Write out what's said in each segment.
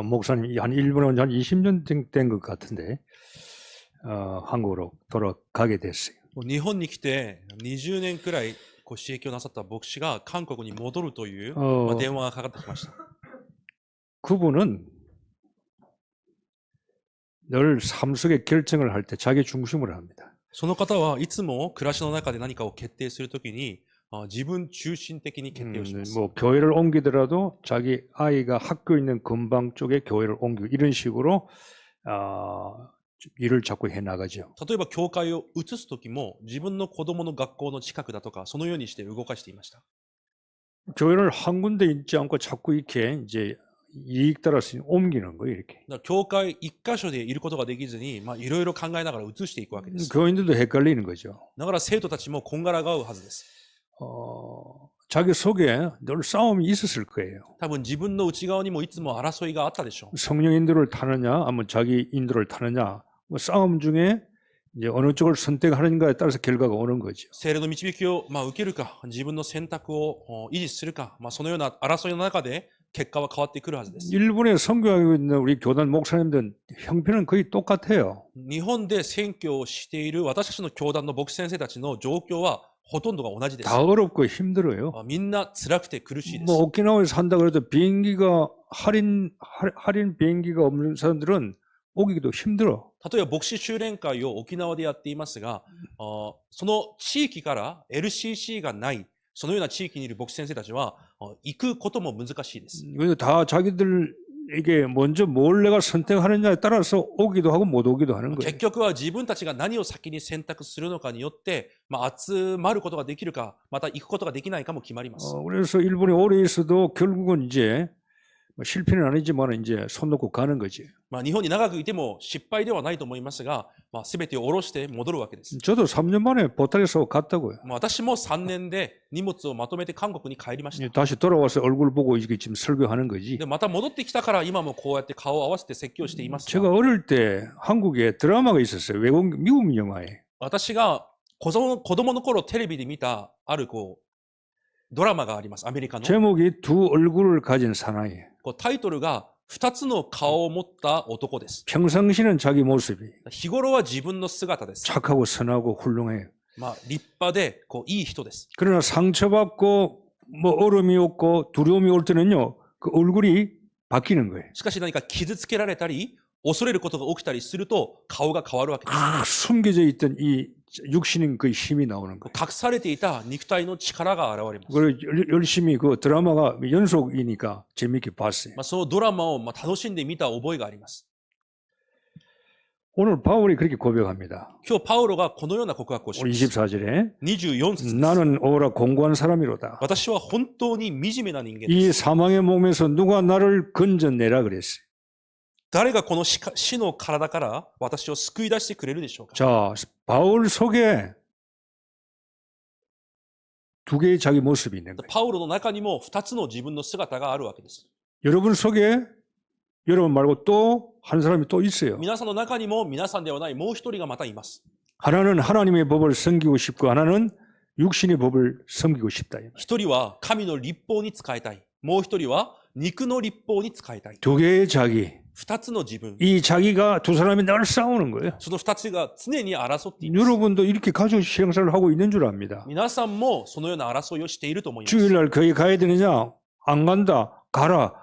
목사님 한 일본에 한 20년 된 것 같은데 한국으로 돌아가게 됐어요. 日本に来て20年くらいご指摘をなさった牧師が韓国に戻るという、電話がかかってきました。 그분은 늘 삶 속의 결정을 할 때 자기 중심으로 합니다. その方はいつも暮らしの中で何かを決定するときに自分中心的に決定をします。 뭐 교회를 옮기더라도 자기 아이가 학교 있는 근방 쪽에 교회를 옮기고 이런 식으로 일을 자꾸 해 나가죠. 例えば教会を移すときも自分の子供の学校の近くだとかそのようにして動かしていました。 교회를 한 군데 있지 않고 자꾸 이렇게 이제 이익 따라서 옮기는 거예요, 이렇게. 教会一箇所でいることができずに、いろいろ考えながら移していくわけです。 교인들도 헷갈리는 거죠. だから生徒たちもこんがらがうはずです。 자기 속에 늘 싸움이 있었을 거예요. 多分自分の内側にもいつも争いがあったでしょう。 성령 인도를 타느냐, 아니면 자기 인도를 타느냐, 뭐 싸움 중에 이제 어느 쪽을 선택하는가에 따라서 결과가 오는 거죠. 聖霊の導きを受けるか、自分の選択を維持するか、そのような争いの中で結果は変わってくるはずです。 일본에 선교하고 있는 우리 교단 목사님들 형편은 거의 똑같아요. 日本で宣教をしている私たちの教団の牧師先生たちの状況はほとんどが同じです。 다 어렵고 힘들어요. みんな辛くて苦しいです。 뭐 오키나와에서 산다 그래도 비행기가 할인 비행기가 없는 사람들은 오기도 힘들어. 例えば牧師修練会を沖縄でやっていますが、その地域から LCC がない、そのような地域にいる牧師先生たちは行くことも難しいです。 다 자기들에게 먼저 뭘 내가 선택하느냐에 따라서 오기도 하고 못 오기도 하는 거예요. 結局は自分たちが何を先に選択するのかによって、集まることができるか、また行くことができないかも決まります。 그래서 일본에 오래 있어도 결국은 이제 실패는 아니지만 이제 손 놓고 가는 거지. 日本に長くいても失敗ではないと思いますが、全てを下ろして戻るわけです。 저도 3년 만에 보탈에서 갔다고요. 私も3年で荷物をまとめて韓国に帰りました。 다시 돌아와서 얼굴 보고 이게 지금 설교하는 거지. でまた戻ってきたから今もこうやって顔を合わせて説教していますが、 제가 어릴 때 한국에 드라마가 있었어요. 미국 영화에. 私が子供の頃テレビで見たあるドラマがあります。アメリカの。 제목이 두 얼굴을 가진 사나이. タイトルが2つの顔を持った男です。 평상시는 자기 모습이 日頃は自分の姿です。 착하고 선하고 훌륭해요. 立派でいい人です。 그러나 상처받고 뭐 얼음이 없고 두려움이 올 때는요. 그 얼굴이 바뀌는 거예요. しかし何か傷つけられたり恐れることが起きたりすると顔が変わるわけです。 숨겨져 있던 이 육신인 그 힘이 나오는 거예요. 隠されていた肉体の力が現れます。 그걸 열심히 그 드라마가 연속이니까 재밌게 봤어요. そのドラマを楽しんで見た覚えがあります。 오늘 바울이 그렇게 고백합니다. 今日パウロがこのような告白をします。 24절에 24節です。 나는 오라 공고한 사람이로다. 私は本当に惨めな人間이 です。 사망의 몸에서 누가 나를 건져내라 그랬어요. 誰がこの死の体から私を救い出してくれるでしょうか。 자, 바울 속에 두 개의 자기 모습이 있는 거예요. パウロの中にも2つの自分の姿があるわけです。 여러분 속에 여러분 말고 또 한 사람이 또 있어요. 皆さんの中にも皆さんではないもう一人がまたいます。 하나는 하나님의 법을 섬기고 싶고 하나는 육신의 법을 섬기고 싶다. 一人は神の律法に仕えたい。もう一人は肉の律法に仕えたい。 두 개의 자기. 二つの自分。 이 자기가 두 사람이 늘 싸우는 거예요. その二つが常に争っています。 여러분도 이렇게 가족 신앙생활을 하고 있는 줄 압니다. 皆さんもそのような争いをしていると思います。 주일날 거기 가야 되느냐? 안 간다. 가라.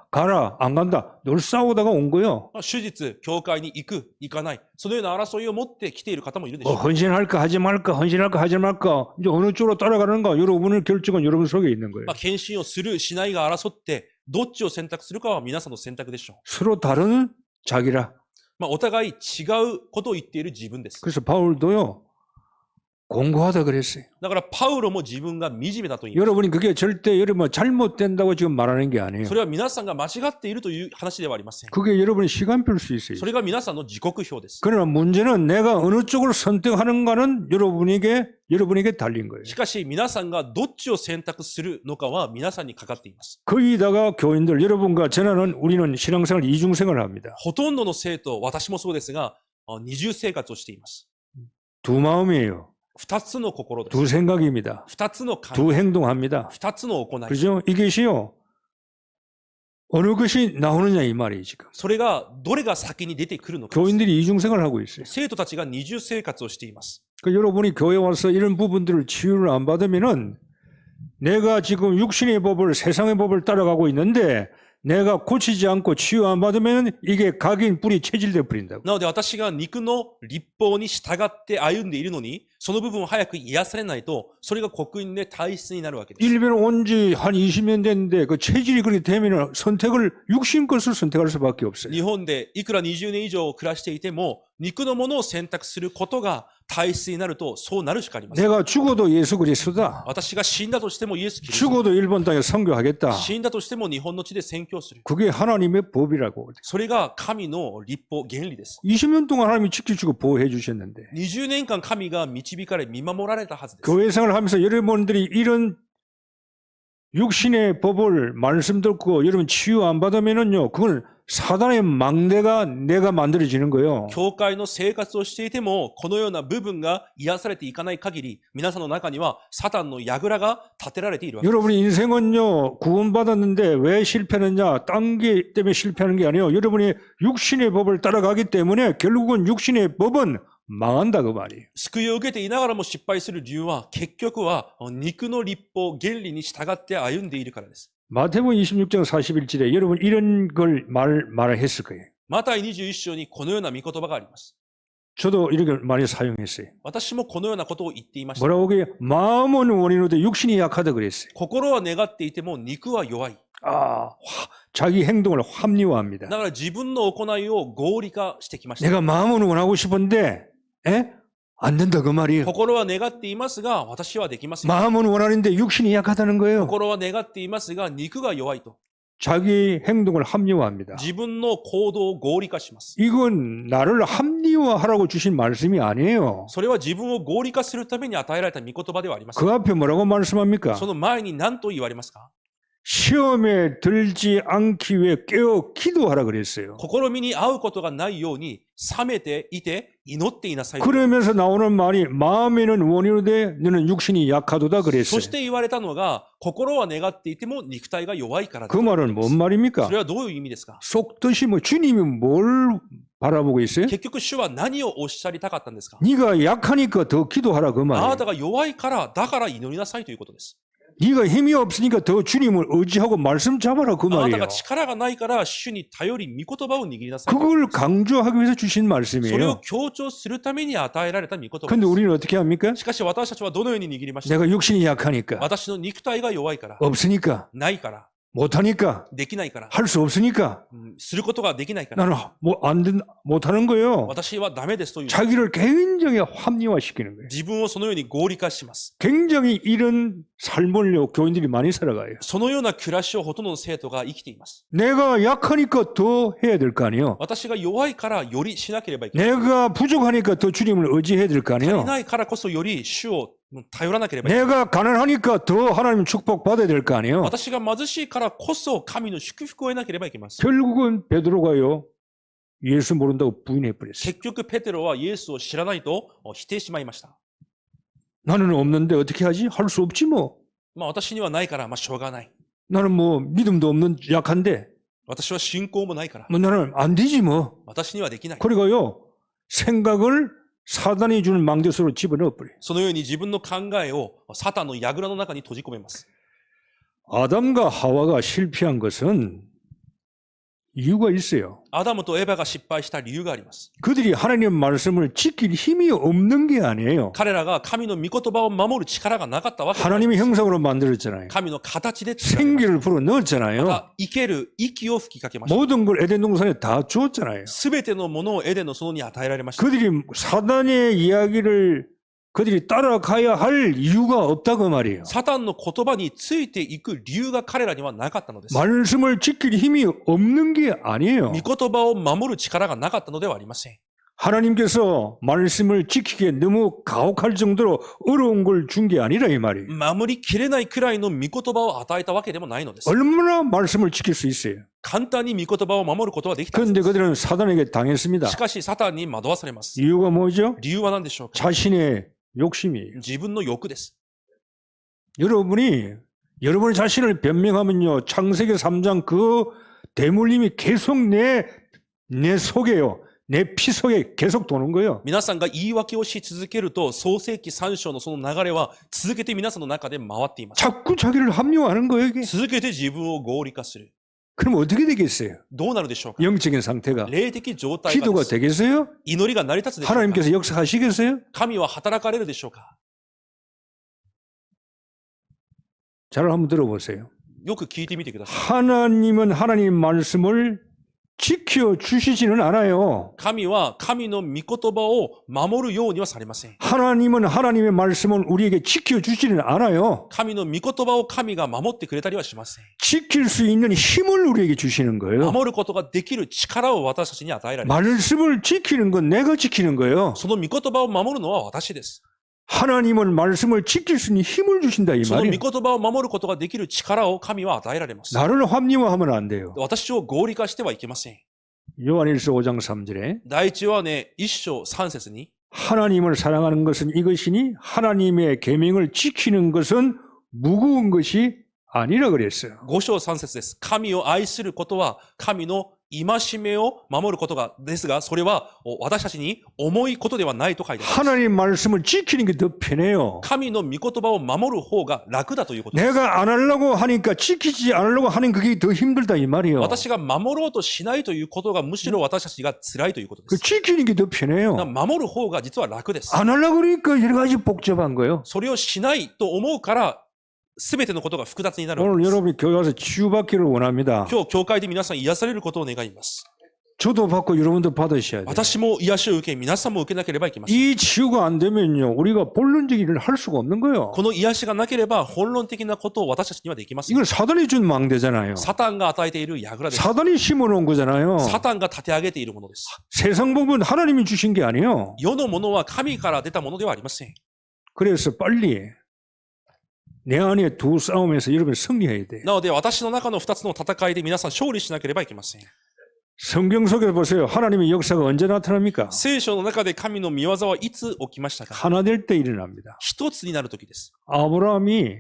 안 간다. 늘 싸우다가 온 거예요. 手術、教会に行く、行かない。そのような争いを持って来ている方もいるでしょう。 헌신할까 하지 말까, 헌신할까 하지 말까. 이제 어느 쪽으로 따라가는가? 여러분의 결정은 여러분 속에 있는 거예요. 献身をする、しないが争って、どっちを選択するかは皆さんの選択でしょう。 서로 다른 자기라. お互い違うことを言っている自分です。 그래서 바울도요. 공고하다 그랬어요. だからパウロも自分が惨めだと言います。 여러분이 그게 절대 여러분 잘못된다고 지금 말하는 게 아니에요. それは皆さんが間違っているという話ではありません。 그게 여러분의 시간표일 수 있어요. それが皆さんの時刻表です。 그러나 문제는 내가 어느 쪽을 선택하는가는 여러분에게 달린 거예요. しかし皆さんがどっちを選択するのかは皆さんにかかっています。 거기다가 교인들 여러분과 저는 우리는 신앙생활 이중생활을 합니다. ほとんどの生徒、私もそうですが、二重生活をしています。 두 마음이에요. 二つの心です。 두 생각입니다. 二つの感 두 행동합니다. 二つの行い。 그죠? 이것이요. 어느 것이 나오느냐 이 말이에요 지금. それが、どれが先に出てくるのかです。 교인들이 이중생활을 하고 있어요. 生徒たちが二重生活をしています。 그 여러분이 교회 와서 이런 부분들을 치유를 안 받으면은 내가 지금 육신의 법을 세상의 법을 따라가고 있는데 내가 고치지 않고 치유 안 받으면 이게 각인 뿌리 체질돼 버린다고. なので私が肉の立法に従って歩んでいるのに、その部分を早く癒されないと、それが刻印で体質になるわけです。 일본 온 지 한 20년 됐는데 그 체질이 그렇게 되면 선택을 육신 것을 선택할 수밖에 없어요. 日本でいくら20年以上暮らしていても、肉のものを選択することが体質になると、そうなるしかありません。 내가 죽어도 예수 그리스도다. 私が死んだとしてもイエス・キリスト。 죽어도 일본 땅에 선교하겠다. 死んだとしても日本の地で宣教する。 그게 하나님의 법이라고. それが神の立法、原理です。 20년 동안 하나님이 지켜주고 보호해 주셨는데 20年間神が導かれ見守られたはずです。 교회 생활을 하면서 여러분들이 이런 육신의 법을 말씀 듣고 여러분 치유 안 받으면은요 그건 사단의 망대가 내가 만들어지는 거예요. 教会の生活をしていても、このような部分が癒されていかない限り、皆さんの中にはサタンの櫓が立てられているわけです。 여러분의 인생은요 구원받았는데 왜 실패하느냐 딴 게 때문에 실패하는 게 아니에요. 여러분이 육신의 법을 따라가기 때문에 결국은 육신의 법은 망한다 그 말이에요. 救いを受けていながらも失敗する理由は、結局は肉の立法、原理に従って歩んでいるからです。 마태복음 26장 41절에 여러분 이런 걸 말했을 거예요. マタイ21章にこのような御言葉があります。 저도 이렇게 많이 사용했어요. 私もこのようなことを言っていました。 뭐라고 그게 마음은 원인으로도 육신이 약하다 그랬어요. 心は願っていても肉は弱い。 자기 행동을 합리화합니다. だから自分の行いを合理化してきました。 내가 마음은 원하고 싶은데 안 된다 그 말이에요. 心は願っていますが、私はできません。 마음은 원하는데 육신이 약하다는 거예요. 心は願っていますが、肉が弱いと。 자기 행동을 합리화합니다. 自分の行動を合理化します。 이건 나를 합리화하라고 주신 말씀이 아니에요. それは自分を合理化するために与えられた御言葉ではありません。 그 앞에 뭐라고 말씀합니까? その前に何と言われますか？ 시험에 들지 않기 위해 깨어 기도하라 그랬어요. 試みに遭うことがないように、冷めていて祈っていなさい。 그러면서 나오는 말이 마음에는 원인으로 돼 너는 육신이 약하도다 そ 그랬어요. して言われたのが、心は願っていても肉体が弱いからだ 그 말은 뭔 말입니까? それはどういう意味ですか？ 속뜻이 뭐 주님이 뭘 바라보고 있어요? 結局主は何をおっしゃりたかったんですか？ 네가 약하니까 더 기도하라 그 あ 말이에요. なたが弱いから、だから祈りなさいということです。 네가 힘이 없으니까 더 주님을 의지하고 말씀 잡아라 그 あなた 말이에요. が力がないから、主に頼り、御言葉を握りなさい。 그걸 강조하기 위해서 주신 それを 말씀이에요. 強調するために与えられた御言葉 근데 で 우리는 어떻게 합니까? す。しかし私たちはどのように握りました？ 내가 육신이 약하니까 私の肉体が弱いから、 없으니까 ないから、 못하니까 できないから、 할 수 없으니까 することができないから、 나는 못하는 거예요. 私はダメですという。 자기를 굉장히 합리화시키는 거예요. 自分をそのように合理化します。 굉장히 이런 삶을 교인들이 많이 살아가요. そのような暮らしをほとんどの生徒が生きています。 내가 약하니까 더 해야 될 거 아니에요. 私が弱いからよりしなければいけない。 내가 부족하니까 더 주님을 의지해야 될 거 足り 아니에요. ないからこそより主を頼らなければいけない。 내가 가난하니까 더 하나님 축복 받아야 될 거 아니에요. 私が貧しいからこそ神の祝福を得なければいけません。 결국은 베드로가요 예수 모른다고 부인해 버렸어요. 結局ペテロはイエスを知らないと否定してしまいました。 나는 없는데 어떻게 하지? 할 수 없지 뭐. 私にはないからしょうがない。 나는 뭐 믿음도 없는 약한데 私は信仰もないから。 뭐 나는 안 되지 뭐. 私にはできない。 그리고요 생각을 사단이 주는 망대 속으로 집어넣어 버려요. そのように自分の考えをサタンの櫓の中に閉じ込めます。 아담과 하와가 실패한 것은 이유가 있어요. アダムとエバが失敗した理由があります。 그들이 하나님의 말씀을 지킬 힘이 없는 게 아니에요. 彼らが神の御言葉を守る力がなかったわけではない 하나님의 형상으로 만들었잖아요. 神の形で作られました。 생기를 불어 넣었잖아요. また生ける息を吹きかけました。 모든 걸 에덴 동산에 다 주었잖아요. すべてのものをエデンの園に与えられました。 그들이 사단의 이야기를 그들이 따라가야 할 이유가 없다 그 말이에요. サタンの言葉についていく理由が彼らにはなかったのです。 말씀을 지킬 힘이 없는 게 아니에요. 御言葉を守る力がなかったのではありません。 하나님께서 말씀을 지키기에 너무 가혹할 정도로 어려운 걸 준 게 아니라 이 말이에요. 守りきれないくらいの御言葉を与えたわけでもないのです。 얼마나 말씀을 지킬 수 있어요. 簡単に御言葉を守ることはできたんで 그런데 す。 그들은 사단에게 당했습니다. しかしサタンに惑わされます。 이유가 뭐죠? 理由は何でしょうか？ 자신의 욕심이에요. 自分の欲です。 여러분이 여러분의 자신을 변명하면요. 창세기 3장 그 대물림이 계속 내 속에요. 내 피 속에 계속 도는 거예요. 皆さんが言い訳をし続けると、創世記3章のその流れは続けて皆さんの中で回っています。 자꾸 자기를 합리화하는 거예요, 이게. 続けて自分を合理化する。 그럼 어떻게 되겠어요? どうなるでしょうか。 영적인 상태가. 霊的状態が 기도가 です。 되겠어요? 祈りが成り立つでしょうか。 하나님께서 역사하시겠어요? 神は働かれるでしょうか。 잘 한번 들어보세요. よく聞いてみてください。 하나님은 하나님 말씀을 지켜주시지는 않아요. 神は神の御言葉を守るようにはされません。 하나님은 하나님의 말씀을 우리에게 지켜주지는 않아요. 神の御言葉を神が守ってくれたりはしません。 지킬 수 있는 힘을 우리에게 주시는 거예요. 守ることができる力を私たちに与えられます。 말씀을 지키는 건 내가 지키는 거예요. その御言葉を守るのは私です。 하나님은 말씀을 지킬 수 있는 힘을 주신다 이 その御 말이에요. 言葉を守ることができる力を神は与えられます。 나를 합리화하면 안 돼요. 私を合理化してはいけません。 요한일서 5장 3절에 第一はね、一章三節に、 하나님을 사랑하는 것은 이것이니 하나님의 계명을 지키는 것은 무거운 것이 아니라 그랬어요. 五章三節です。神を愛することは神の戒めを守ることがですが、それは私たちに重いことではないと書いてあります。 하나님 말씀을 지키는 게 더 편해요. 神の御言葉を守る方が楽だということです。 내가 안 하려고 하니까 지키지 않으려고 하는 그게 더 힘들다 이 말이에요. 私が守ろうとしないということがむしろ私たちが辛いということで 그 す。 지키는 게 더 편해요. 守る方が実は楽です。 안 하려고 그러니까 여러 가지 복잡한 거예요. それをしないと思うから、すべてのことが複雑になるわけ 오늘 です。 여러분이 교회 와서 치유받기를 원합니다. 今日、教会で皆さん癒されることを願います。 저도 받고 여러분도 받으셔야 돼요. 私も癒しを受け、皆さんも受けなければいけません。 이 치유가 안 되면요, 우리가 본론적인 일을 할 수가 없는 거예요. この癒しがなければ本論的なことを私たちにはできません。 이건 사단이 준 망대잖아요. サタンが与えている櫓です。 사단이 심어놓은 거잖아요. サタンが立て上げているものです。 세상 복은 하나님이 주신 게 아니에요. 世のものは神から出たものではありません。 그래서 빨리 내 안에 두 싸움에서 여러분이 승리해야 돼요. なので私の中の二つの戦いで皆さん勝利しなければいけません。 성경 속에 보세요. 하나님의 역사가 언제 나타납니까? 聖書の中で神の御業はいつ起きましたか？ 하나 될 때 일어납니다. 一つになる時です。 아브라함이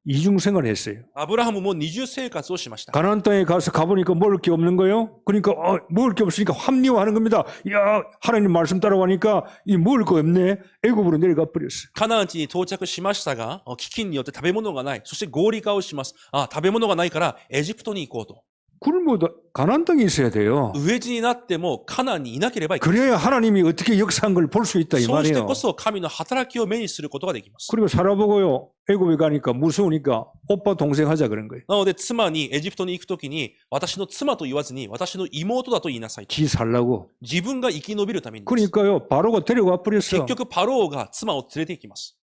이중생활을 했어요. アブラハムも二重生活をしました。 가나안 땅에 가서 가보니까 먹을 게 없는 거예요. 그러니까 먹을 게 없으니까 합리화하는 겁니다. 야, 하나님 말씀 따라가니까 이 먹을 거 없네. 애굽으로 내려가 버렸어요. カナン地に到着しましたが、飢饉によって食べ物がない。そして合理化をします。食べ物がないからエジプトに行こうと。 굶어도 가나안 땅에 있어야 돼요. 飢え死になってもカナンにいなければいけない。 그래야 하나님이 어떻게 역사한 걸 볼 수 있다 이 そうして 말이에요. こそ神の働きを目にすることができます。 그리고 살아보고요. 애굽에 가니까 무서우니까 오빠 동생 하자 그런 거예요. なので妻にエジプトに行くときに私の妻と言わずに私の妹だと言いなさいと。 지 살라고. 自分が生き延びるためにです。 그러니까요. 바로가 데려가 結 버렸어. 局パローが妻を連れて行きます。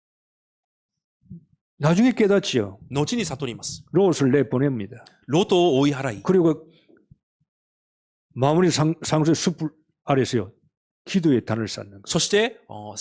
나중에 깨닫지요. 後に悟ります。 롯을 내보냅니다. ロトを追い払い、 그리고 마무리 상수의 숲 아래서요. 기도의 단을 쌓는 거예요. そして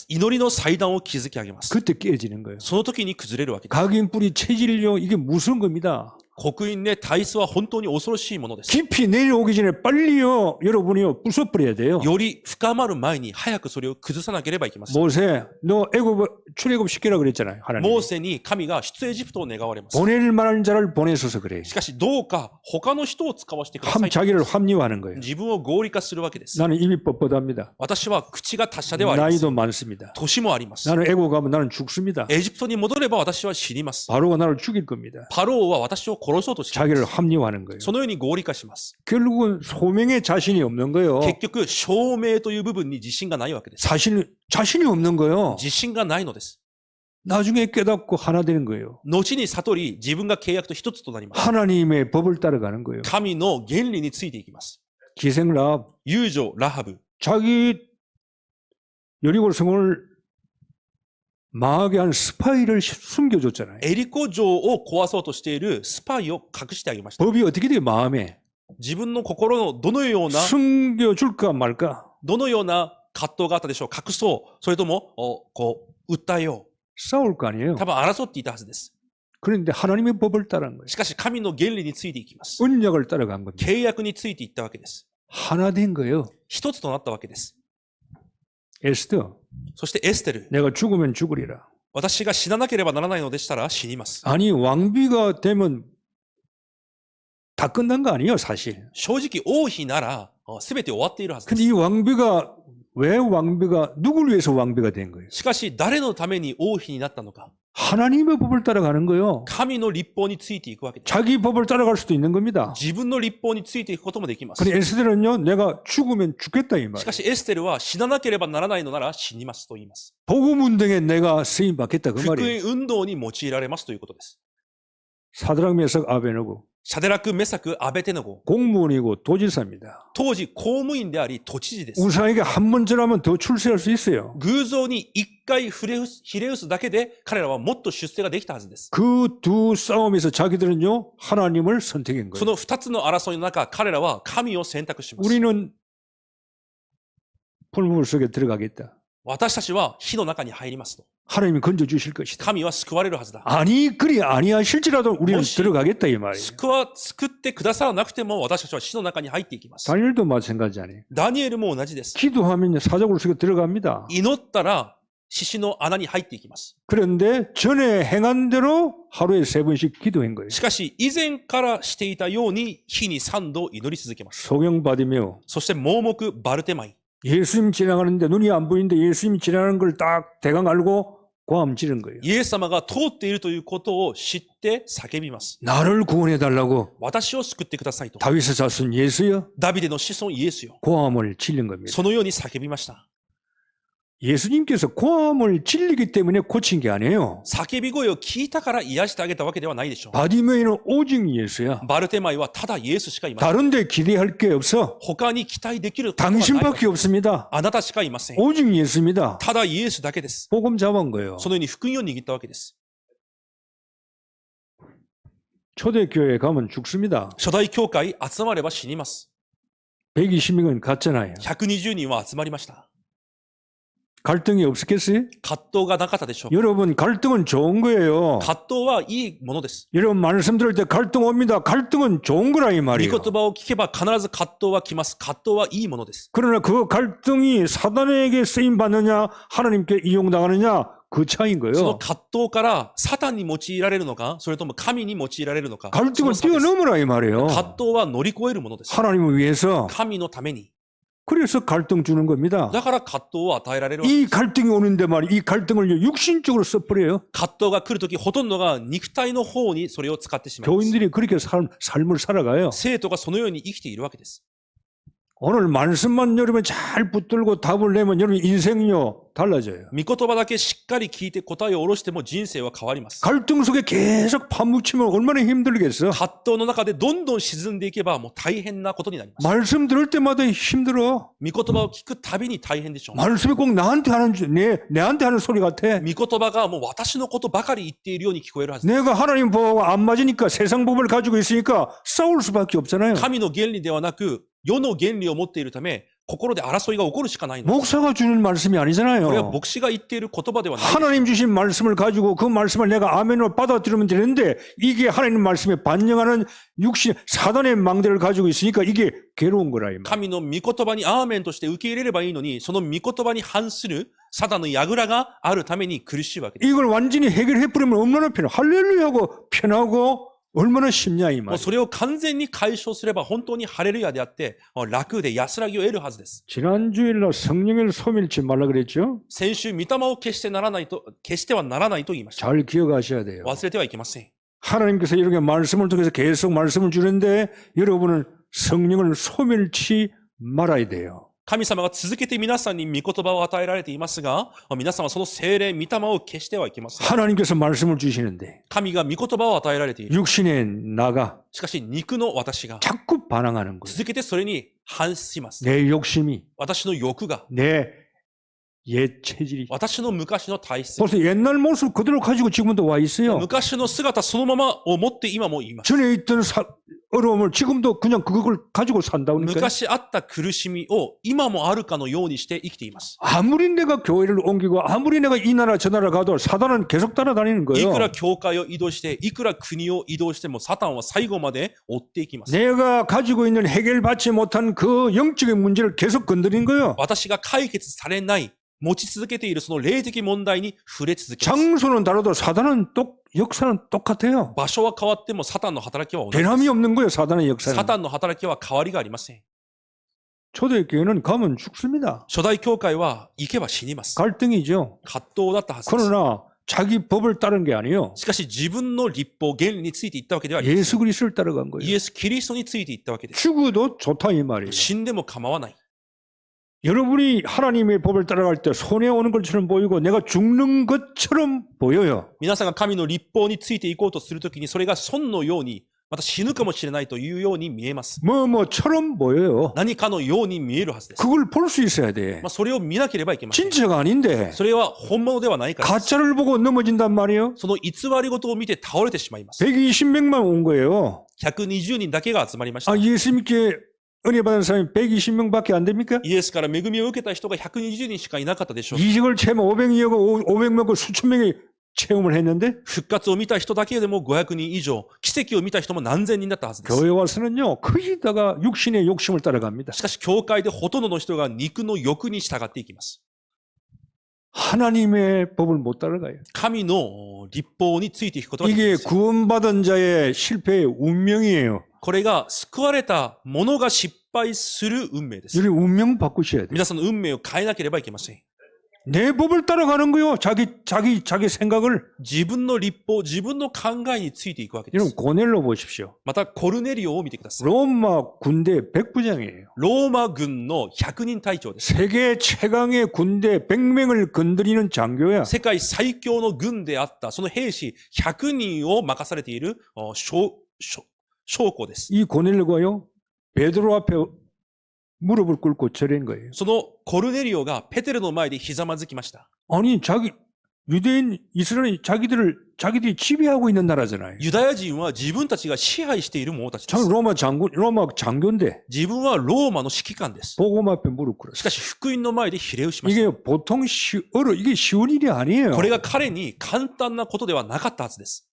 祈りの祭壇を築き上げます。 그때 깨지는 거예요. その時に崩れるわけです。 각인 뿌리 체질요. 이게 무서운 겁니다. 刻印ね、体質は本当に恐ろしいものです。 깊이 내려오기 전에 빨리요. 여러분이요. 부숴버려야 돼요. より深まる前に早くそれを崩さなければいけません。 모세, 너 애굽 출애굽 시키라 그랬잖아요. 하나님. モーセに神が出エジプトを願われます。 보낼 만한 자를 보내소서 그래요. しかしどうか他の人を使わせてください。 자기를 합리화하는 거예요. 自分を合理化するわけです。 나는 입이 뻣뻣합니다. 私は口が達者ではありませ 나이도 ん。 많습니다. 年もあります。 나는 애굽 가면 나는 죽습니다. エジプトに戻れば私は死にます。 바로가 나를 죽일 겁니다. パローは私を殺そうとしていま 자기를 す。 합리화하는 거예요. そのように合理化します。 결국은 소명에 자신이 없는 거예요. 結局、証明という部分に自信がないわけです。 자신이 없는 거예요. 自信がないのです。 나중에 깨닫고 하나 되는 거예요. 後に悟り、自分が契約と一つとなります。 하나님의 법을 따라가는 거예요. 神の原理についていきます。 기생 라합, 遊女ラハブ。 자기 여리고 성을 망하게 한 스파이를 숨겨줬잖아요. エリコ城を壊そうとしているスパイを隠してあげました。 법이 어떻게 돼 마음에 自分の心のどのような、 숨겨줄까 말까 どのような葛藤があったでしょう。隠そう。それとも、訴えよ 싸울 거 아니에요. う。多分争っていたはずです。 그런데 하나님의 법을 따라간 거예요. しかし神の原理についていきます。 언약을 따라간 겁니다. 契約についていったわけです。 하나 된 거예요. 一つとなったわけです。 에스더, そしてエステル。 내가 죽으면 죽으리라. 私が死ななければならないのでしたら死にます。 아니 왕비가 되면 다 끝난 거 아니에요, 사실. 正直王妃なら全て終わっているはずで 근데 す。 이 왕비가 왜 왕비가 누굴 위해서 왕비가 된 거예요? しかし誰のために王妃になったのか。 하나님의 법을 따라가는 거예요. 神の律法についていくわけです。 자기 법을 따라갈 수도 있는 겁니다. 自分の律法についていくこともできます。 근데 에스더는요, 내가 죽으면 죽겠다 이 し 말이에요. かしエステルは死ななければならないのなら死にますと言います。 복음 운동에 내가 쓰임 받겠다 그 福音 말이에요. 運動に用いられますということです。 사드락 메삭 아베노고 シャデラク・メサク・アベテノゴ。 공무원이고 도지사입니다. 当時公務員であり都知事です。 우상에게 한 번 절하면 더 출세할 수 있어요. 偶像に一回ひれ伏すだけで彼らはもっと出世ができたはずです。 그 두 싸움에서 자기들은요 하나님을 선택한 そ 거예요. の二つの争いの中、彼らは神を選択します。 우리는 불물 속에 들어가겠다. 私たちは火の中に入りますと。 하나님이 건져 주실 것이다. 神は救われるはずだ。 아니 그리 아니하실지라도 우리는 혹시 들어가겠다 이 말이에요. 救ってくださらなくても私たちは死の中に入っていきます。 다니엘도 마찬가지 아니에요. ダニエルも同じです。 기도하면 사자굴 속에 들어갑니다. 祈ったら獅子の穴に入っていきます。 그런데 전에 행한 대로 하루에 3번씩 기도한 거예요. しかし以前からしていたように日に3度祈り続けます。 소경받으며 そして盲目バルテマイ。 예수님 지나가는데 눈이 안 보이는데 예수님 지나가는 걸 딱 대강 알고 고함 지른 거예요. イエス様が通っているということを知って叫びます。 나를 구원해 달라고 私を救ってくださいと。 다윗의 자손 예수여 ダビデの子孫イエスよ。 고함을 지른 겁니다. そのように叫びました。 예수님께서 고함을 질리기 때문에 고친 게 아니에요. 叫び声を聞いたから癒してあげたわけではないでしょう。 바디메이는 오직 예수야. バルテマイはただイエスしかいません。 다른 데 기대할 게 없어. 他に期待できることはない。 당신밖에 없습니다. あなたしかいません。 오직 예수입니다. ただイエスだけです。 복음 잡은 거예요. そのように福音を握ったわけです。 초대교회에 가면 죽습니다. 初代教会集まれば死にます。 120명은 갔잖아요. 120人は集まりました。 갈등이 없었겠어요? 葛藤がなかったでしょう。 여러분 갈등은 좋은 거예요. 葛藤はいいものです。 여러분 말씀 들을 때 갈등 옵니다. 갈등은 좋은 거라 이 御 말이에요. 言葉を聞けば必ず葛藤は来ます。葛藤はいいものです。 그러나 그 갈등이 사단에게 쓰임 받느냐 하나님께 이용당하느냐 그 차이인 その 거예요. 葛藤からサタンに用いられるのか、それとも神に用いられるのか。そ 갈등을 の差です。 뛰어넘으라 이 말이에요. 葛藤は乗り越えるものです。 하나님을 위해서. 神のために。 그래서 갈등 주는 겁니다. だから葛藤を与えられるわけです。 이 갈등이 오는데 말이에요. 이 갈등을 육신적으로 써버려요. 葛藤が来るとき、ほとんどが肉体の方にそれを使ってしまいます。 교인들이 그렇게 삶을 살아가요. 生徒がそのように生きているわけです。 오늘 말씀만 여러분 잘 붙들고 답을 내면 여러분 인생요 달라져요. 御言葉だけしっかり聞いて答えを下ろしても人生は変わります。 갈등 속에 계속 파묻히면 얼마나 힘들겠어. 葛藤の中でどんどん沈んでいけばもう大変なことになります。 말씀 들을 때마다 힘들어. 御言葉を聞くたびに大変でしょう。 말씀이 꼭 나한테 하는 내한테 하는 소리 같아. 御言葉がもう私のことばかり言っているように聞こえるはずです。 내가 하나님 법하고 안 맞으니까 세상 법을 가지고 있으니까 싸울 수밖에 없잖아요. 神の原理ではなく世の原理を持っているため心で争いが起こるしかないのです。 목사가 주는 말씀이 これは 아니잖아요. 牧師が言っている言葉ではない。 하나님 주신 말씀을 가지고 그 말씀을 내가 아멘으로 받아들이면 되는데 이게 하나님 말씀에 반영하는 육신 사단의 망대를 가지고 있으니까 이게 괴로운 거라 이 말. 神の御言葉にアーメンとして受け入れればいいのに、その御言葉に反するサタンの櫓があるために苦しいわけです。 이걸 완전히 해결해 버리면 얼마나 편해. 할렐루야하고 편하고 얼마나 쉽냐 이 も 말. うそれを完全に解消すれば本当にハレルヤであって楽で安らぎを得るはずです。 지난 주일날 성령을 소멸치 말라 그랬죠? 先週、御霊を消してはならないと言いました。 잘 기억하셔야 돼요. 忘れてはいけません。 하나님께서 이렇게 말씀을 통해서 계속 말씀을 주는데 여러분은 성령을 소멸치 말아야 돼요. 神様が続けて皆さんに御言葉を与えられていますが、皆さんはその聖霊、御霊を消してはいけません。 하나님께서 말씀을 주시는데 神が御言葉を与えられている。 육신의 나가 しかし肉の私が 자꾸 반항하는 거예요. 続けてそれに反します。 내 욕심이 私の欲が、 내 옛 체질이 私の昔の体質、 벌써 옛날 모습 그대로 가지고 지금도 와 있어요. 昔の姿そのままを持って今もいます。 전에 있던 어려움을 지금도 그냥 그걸 가지고 산다니까요. 昔あった苦しみを今もあるかのようにして生きています。 아무리 내가 교회를 옮기고 아무리 내가 이 나라 저 나라 가도 사단은 계속 따라다니는 い 거예요. くら教会を移動して、いくら国を移動してもサタンは最後まで追っていきます。 내가 가지고 있는 해결받지 못한 그 영적인 문제를 계속 건드린 거예요. 私が解決されない、持ち続けているその霊的問題に触れ続けます。 장소는 다르도 사단은 또 역사는 똑같아요. 場所は変わってもサタンの働きは同じで 변함이 す。 없는 거예요. 사단의 サ 역사는. タンの働きは変わりがありません。 초대교회는 가면 죽습니다. 初代教会は行けば死にます。 갈등이죠. 葛藤だったはずです。 그러나 자기 법을 따른 게 아니에요. しかし自分の立法、原理についていったわけではありません。 예수 그리스도를 따라간 イ 거예요. エス・キリストについていったわけです。 죽어도 좋다 이 말이에요. 死んでも構わない。 여러분이 하나님의 법을 따라갈 때 손해 오는 것처럼 보이고 내가 죽는 것처럼 보여요. 皆さんが神の立法についていこうとするときに、それが損のように、また死ぬかもしれないというように見えます。 뭐처럼 보여요. 何かのように見えるはずです。 그걸 볼 수 있어야 돼. それを見なければいけません。 진짜가 아닌데 それは本物ではないからです。 가짜를 보고 넘어진단 말이에요. その偽り事を見て倒れてしまいます。 120명만 온 거예요. 120人だけが集まりました。 아, 예수 믿게 은혜 받은 사람이 120명밖에 안 됩니까? イエスから恵みを受けた人が120人しかいなかったでしょう。 이적을 체험 500명고 수천 명이 체험을 했는데 復活を見た人だけでも500人以上、奇跡を見た人も何千人だったはずです。 교회 와서는요 거의 다가 육신의 욕심을 따라갑니다. しかし、教会でほとんどの人が肉の欲に従っていきます。 하나님의 법을 못 따라가요. 神の立法についていくことができ 이게 ます。 구원받은 자의 실패의 운명이에요. これが救われた者が失敗する運命です。 우리 운명 바꾸셔야 돼요. 皆さんの運命を変えなければいけません。 내 법을 따라가는 거요. 자기 생각을. 自分の立法、自分の考えについていくわけで 여러분 す。 고넬로 보십시오. また、コルネリオを見てください。 로마 군대 백부장이에요. ローマ軍の100人隊長です。 세계 최강의 군대 100명을 건드리는 장교야. 世界最強の軍であった、その兵士100人を任されている将校です。 이 고넬료가요. 베드로 앞에 무릎을 꿇고 절한 거예요. そのコルネリオがペテロの前でひざまずきました。 아니 유대인 이스라엘이 자기들이 지배하고 있는 나라잖아요. ユダヤ人は自分たちが支配している者たちで 저는 す。 로마 장교인데 自分はローマの指揮官です。 복음 앞에 무릎 꿇었어요. しかし福音の前でひれ伏しました。 이게 보통 이게 쉬운 일이 아니에요. これが彼に簡単なことではなかったはずです。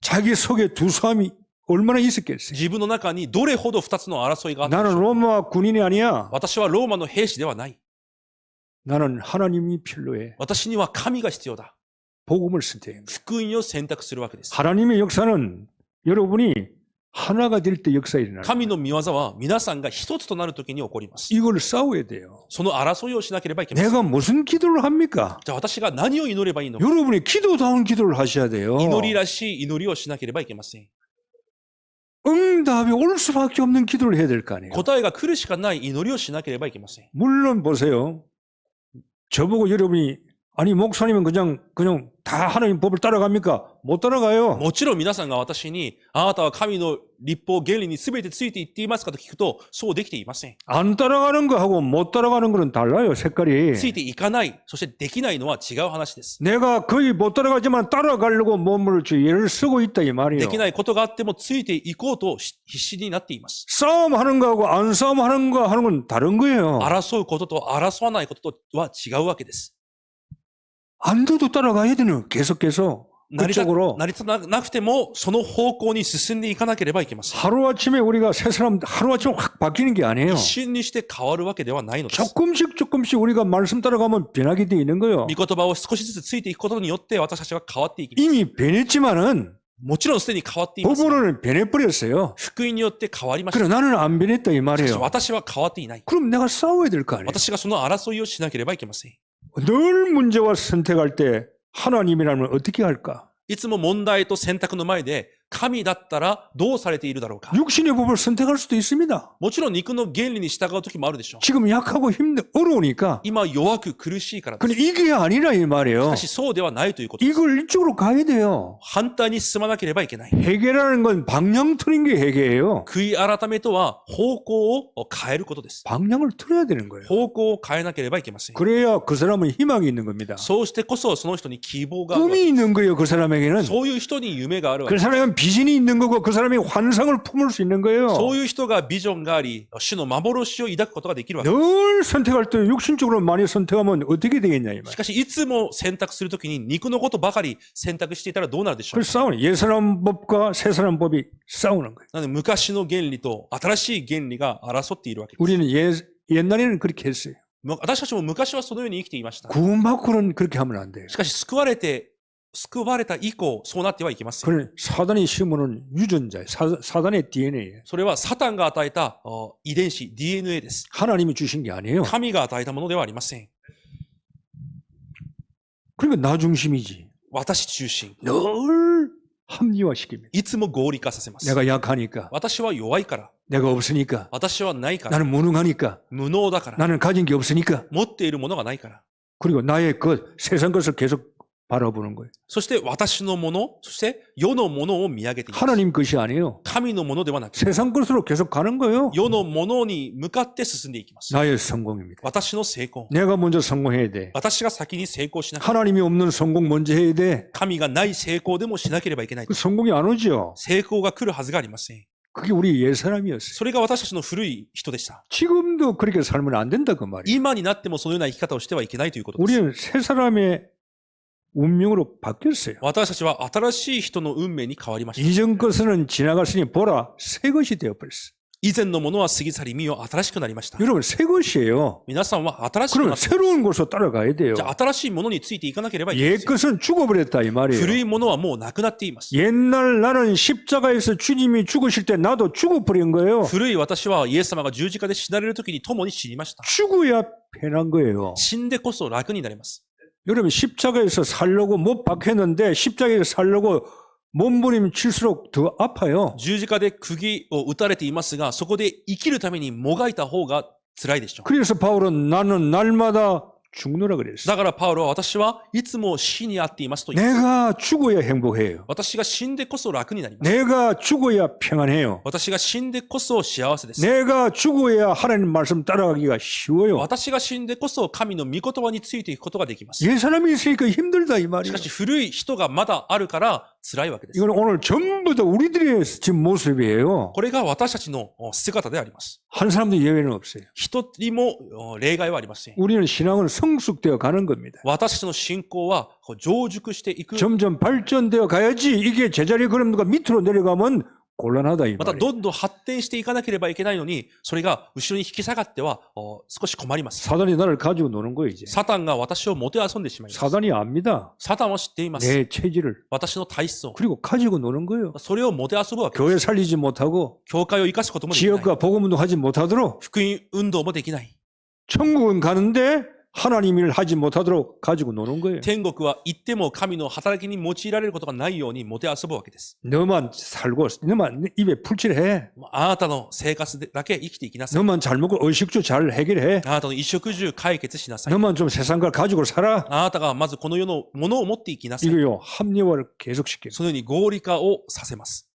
자기 속에 두 사람이 얼마나 있었겠어요. 自分の中にどれほど2つの争いがあったでし 나는 ょう。 로마 군인이 아니야. 私はローマの兵士ではない。 나는 하나님이 필요해. 私には神が必要だ。 복음을 선택해. 福音を選択するわけです。 하나님의 역사는 여러분이 하나가 될 때 역사 일어나요. 神の御業は皆さんが一つとなるときに起こります。 이걸 싸워야 돼요. その争いをしなければいけません。 내가 무슨 기도를 합니까? じゃあ私が何を祈ればいいのか。 여러분이 기도다운 기도를 하셔야 돼요. 祈りらしい祈りをしなければいけません。 응답이 올 수밖에 없는 기도를 해야 될 거 아니에요. 答えが来るしかない祈りをしなければいけません。 물론 보세요. 저보고 여러분이 아니 목사님은 그냥 다 하나님 법을 따라갑니까? 못 따라가요. もちろん皆さんが私に、あなたは神の立法原理に全てついていっていますかと聞くと、そうできていません。 안 따라가는 거하고 못 따라가는 거는 달라요. 색깔이. ついていかない、そしてできないのは違う話です。 내가 거의 못 따라가지만 따라가려고 몸을 애를 쓰고 있다 이 말이에요. できないことがあってもついていこうと必死になっています。 싸움하는 거하고 안 싸움하는 거 하는 건 다른 거예요. 争うことと争わないこととは違うわけです。 안 돼도 따라가야 되는 계속해서 成り立 그쪽으로 なくても、その方向に進んでいかなければいけません。 하루아침에 우리가 새 사람 하루아침에 확 바뀌는 게 아니에요. 一瞬にして変わるわけではないのです。 조금씩 우리가 말씀 따라가면 변하게 돼 있는 거예요. 御言葉を少しずつついていくことによって私たちは変わっていきます。 이미 변했지만은 もちろんすでに変わっています。 법으로는 변해버렸어요. 福音によって変わりました。 그래 나는 안 변했다 이 しかし 말이에요. 私は変わっていない。 그럼 내가 싸워야 될 거 아니에요. 私がその争いをしなければいけません。 늘 문제와 선택할 때 하나님이라면 어떻게 할까? いつも問題と選択の前で、神だったらどうされているだろうか。 육신의 법을 선택할 수도 있습니다. もちろん肉の原理に従う時もあるでしょう。 지금 약하고 어려우니까 今弱く苦しいからです。 근데 이게 아니라 이 し 말이에요. かしそうではないということです。 이걸 이쪽으로 가야 돼요. 反対に進まなければいけない。 회개라는 건 방향 트는 게 회개예요. 悔い改めとは方向を変えることです。 방향을 틀어야 되는 거예요. 方向を変えなければいけません。 그래야 그 사람은 희망이 있는 겁니다. そうしてこそその人に希望があるわけ 꿈이 있는 거예요. 그 사람에게는. そういう人に夢があるわ 그 けです。 사람은 비전이 있는 거고 그 사람이 환상을 품을 수 있는 거예요. そういう人がビジョンがあり、主の幻を抱くことができるわけで 늘 선택할 때 육신적으로 많이 선택하면 어떻게 되겠냐 이 す。し 말. かし、いつも選択するときに肉のことばかり選択していたらどうなるでしょう 그 か。 싸우는 옛사람 법과 새사람 법이 싸우는 거예요. なので、昔の原理と新しい原理が争っているわけです。 우리는 옛날에는 그렇게 했어요. 私たちも昔はそのように生きていました。 구원받고는 그렇게 하면 안 돼요. しかし、救われて、救われた以降、そうなってはいけません。 그는 사단이 심어놓은 유전자예요. 사단의 DNA예요. それはサタンが与えた遺伝子、DNA です。 하나님이 주신 게 아니에요. 神が与えたものではありません。 그러니까 나 중심이지. 私中心。 늘 합리화시킵니다. いつも合理化させます。 내가 약하니까, 私は弱いから。 내가 없으니까, 私はないから。 나는 무능하니까, 無能だから。 나는 가진 게 없으니까. 持っているものがないから。 그리고 나의 것, 세상 것을 계속 바라보는 거예요. そして私のもの、そして世のものを見上げています。 하나님 것이 아니에요. 神のものではなく、 세상 것으로 계속 가는 거예요. 世のものに向かって進んでいきます。 나의 성공입니다. 私の成功。 내가 먼저 성공해야 돼. 私が先に成功しなきゃ。 하나님이 없는 성공 먼저 해야 돼. 神がない成功でもしなければいけない그 。 성공이 안 오죠. 成功が来るはずがありません。 그게 우리 옛사람이었어요. それが私たちの古い人でした。 지금도 그렇게 살면 안 된다 그 말이에요. 今になってもそのような生き方をしてはいけないということです。 우리는 새 사람의 운명으로 바뀌었어요. 私たちは新しい人の運命に変わりました。 이전 것은 지나갔으니 보라 새 것이 되어버렸어요. 以前のものは過ぎ去り見よ新しくなりました。 여러분 새 것이에요. 皆さんは新しくな 그럼 っています。 새로운 것으로 따라가야 돼요. じゃあ新しいものについていかなければいけない 옛 ですよ。 것은 죽어버렸다 이 古 말이에요. いものはもうなくなっています。 옛날 나는 십자가에서 주님이 죽으실 때 나도 죽어버린 거예요. 古い私はイエス様が十字架で死なれる時に共に死にました。 죽어야 편한 거예요. 死んでこそ楽になります。 여러분 십자가에서 살려고 못 박혔는데 십자가에서 살려고 몸부림 칠수록 더 아파요. 十字架で釘を打たれていますが、そこで生きるためにもがいた方が辛いでしょう。 그래서 바울은 나는 날마다 죽노라 그랬어요. だからパウロは私はいつも死にあっていますと言います。 내가 죽어야 행복해요. 私が死んでこそ楽になります。 내가 죽어야 평안해요. 私が死んでこそ幸せです。 내가 죽어야 하나님 말씀 따라가기가 쉬워요. 私が死んでこそ神の御言葉についていくことができます。 옛 사람이 있으니까 힘들다 이 し 말이에요. かし古い人がまだあるから辛いわけです。 이건 오늘 전부 다 우리들의 지금 모습이에요. これが私たちの姿であります。 한 사람도 예외는 없어요. 一人も例外はありません。 우리는 신앙은 성숙되어 가는 겁니다. 私たちの信仰は成熟していく。 점점 발전되어 가야지 이게 제자리 걸음가 밑으로 내려가면 곤란하다 이 また 말이에요. どんどん発展していかなければいけないのに、それが後ろに引き下がっては少し困ります。 사단이 나를 가지고 노는 거예요 이제. サタンが私をもてあそんでしまいます。 사단이 압니다. サタンは知っています。 내 체질을. 私の体質を。 그리고 가지고 노는 거예요. それをもてあそぶわけで 교회 す。 살리지 못하고 教会を生かすこともできない。 지역과 복음운동 하지 못하도록 福音運動もできない。 천국은 가는데 하나님 일을 하지 못하도록 가지고 노는 거예요. 天国は行っても神の働きに用いられることがないようにもてあそぶわけです。 너만 살고 너만 입에 풀칠해. あなたの生活だけ生きていきなさい。 너만 잘 먹고 의식주 잘 해결해. あなたの衣食住解決しなさい。 너만 좀 세상 걸 가지고 살아. あなたがまずこの世のものを持っていきなさい。 이거요 합리화를 계속시켜요. そのように合理化をさせます。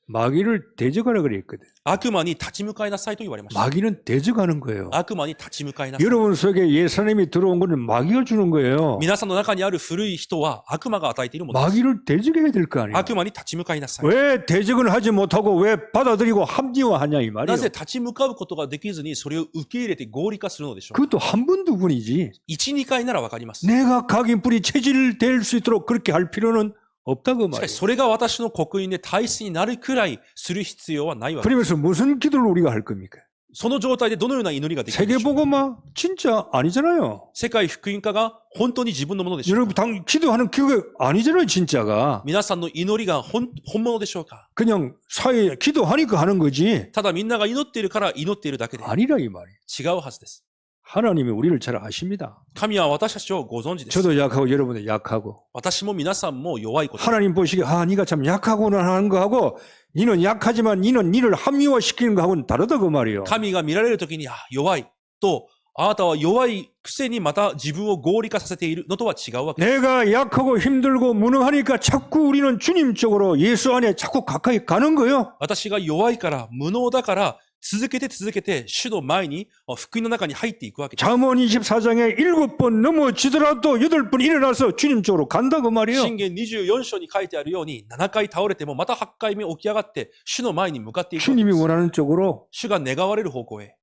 마귀를 대적하라 그랬거든. 悪魔に立ち向かいなさいと言われました。 마귀는 대적하는 거예요. 悪魔に立ち向かいなさい。 여러분 속에 예수님이 들어온 것은 마귀가 주는 거예요. 皆さんの中にある古い人は悪魔が与えているものです。 마귀를 대적해야 될 거 아니에요. 悪魔に立ち向かいなさい。 왜 대적을 하지 못하고 왜 받아들이고 합리화하냐 이 な 말이에요. ぜ立ち向かうことができずにそれを受け入れて合理化するのでしょう。 그것도 한 번 두 번이지. 1、2回ならわかります。 내가 각인 뿌리 체질 될 수 있도록 그렇게 할 필요는 없다고 しか 말이에요. しそれが私の刻印で体質になるくらいする必要はないわけです。 그러면서 무슨 기도를 우리가 할 겁니까? その状態でどのような祈りができるでしょう。 세계복음화 진짜 아니잖아요. 世界福音化が本当に自分のものでしょう 여러분 か。 기도하는 기도가 아니잖아요 진짜가. 皆さんの祈りが本物でしょうか。 그냥 사회 기도하니까 하는 거지 ただみんなが祈っているから祈っているだけで 아니라 이 말이에요. 違うはずです。 하나님이 우리를 잘 아십니다. 神は私たちをご存知です。 저도 약하고 여러분도 약하고 私も皆さんも弱いこと。 하나님 보시기에 네가 참 약하고는 하는 거하고 니는 약하지만 니는 니를 합리화시키는 거하고는 다르다 그 말이에요. 神が見られるときに、弱いと、あなたは弱いくせにまた自分を合理化させているのとは違うわけです。 내가 약하고 힘들고 무능하니까 자꾸 우리는 주님 쪽으로 예수 안에 자꾸 가까이 가는 거예요. 私が弱いから、無能だから、続けて主の前に、福音の中に入っていくわけです。 잠언 24장에 7번 넘어지더라도 8번 일어나서 주님 쪽으로 간다 그 말이에요. 箴言24章に書いてあるように、7回倒れてもまた8回目起き上がって、主の前に向かっていくわけで 주님이 す。 원하는 쪽으로 主が願われる方向へ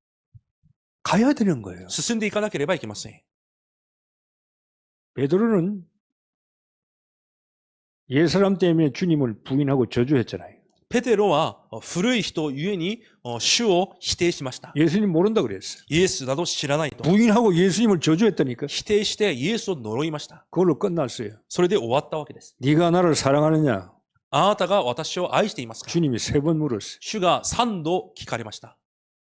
가야 되는 거예요. 進んでいかなければいけません。 베드로는 옛사람 때문에 주님을 부인하고 저주했잖아요. ペテロは古い人ゆえに主を否定しました。 예수님 모른다 그랬어요. イエスなど知らないと 부인하고 예수님을 저주했다니까. 否定してイエスを呪いました。 그걸로 끝났어요. それで終わったわけです。 네가 나를 사랑하느냐? あなたが私を愛していますか? 주님이 3번 물었어요. 主が3度聞かれました。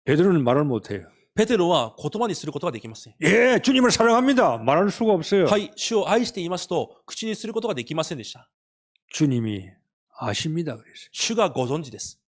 베드로는 말을 못해요. ペテロは言葉にすることができません。 예, 주님을 사랑합니다. 말할 수가 없어요. はい、主を愛していますと口にすることができませんでした。 주님이 아십니다. 그랬어요. 主がご存知です。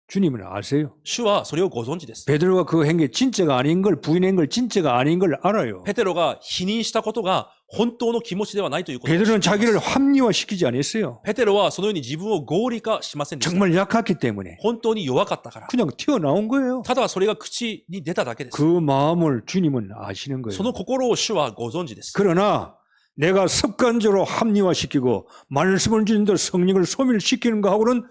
주님은 아세요. 主はそれをご存知です。 베드로가 그거 한 게 진짜가 아닌 걸, 부인한 걸 진짜가 아닌 걸 알아요. ペテロが否認したことが本当の気持ちではないということを知ってい 베드로는 ます。 자기를 합리화시키지 않았어요. ペテロはそのように自分を合理化しませんでした。 정말 약했기 때문에 本当に弱かったから。 그냥 튀어나온 거예요. ただそれが口に出ただけです。 그 마음을 주님은 아시는 거예요. その心を主はご存知です。 그러나 내가 습관적으로 합리화시키고 말씀을 주는 데 성령을 소멸시키는 거하고는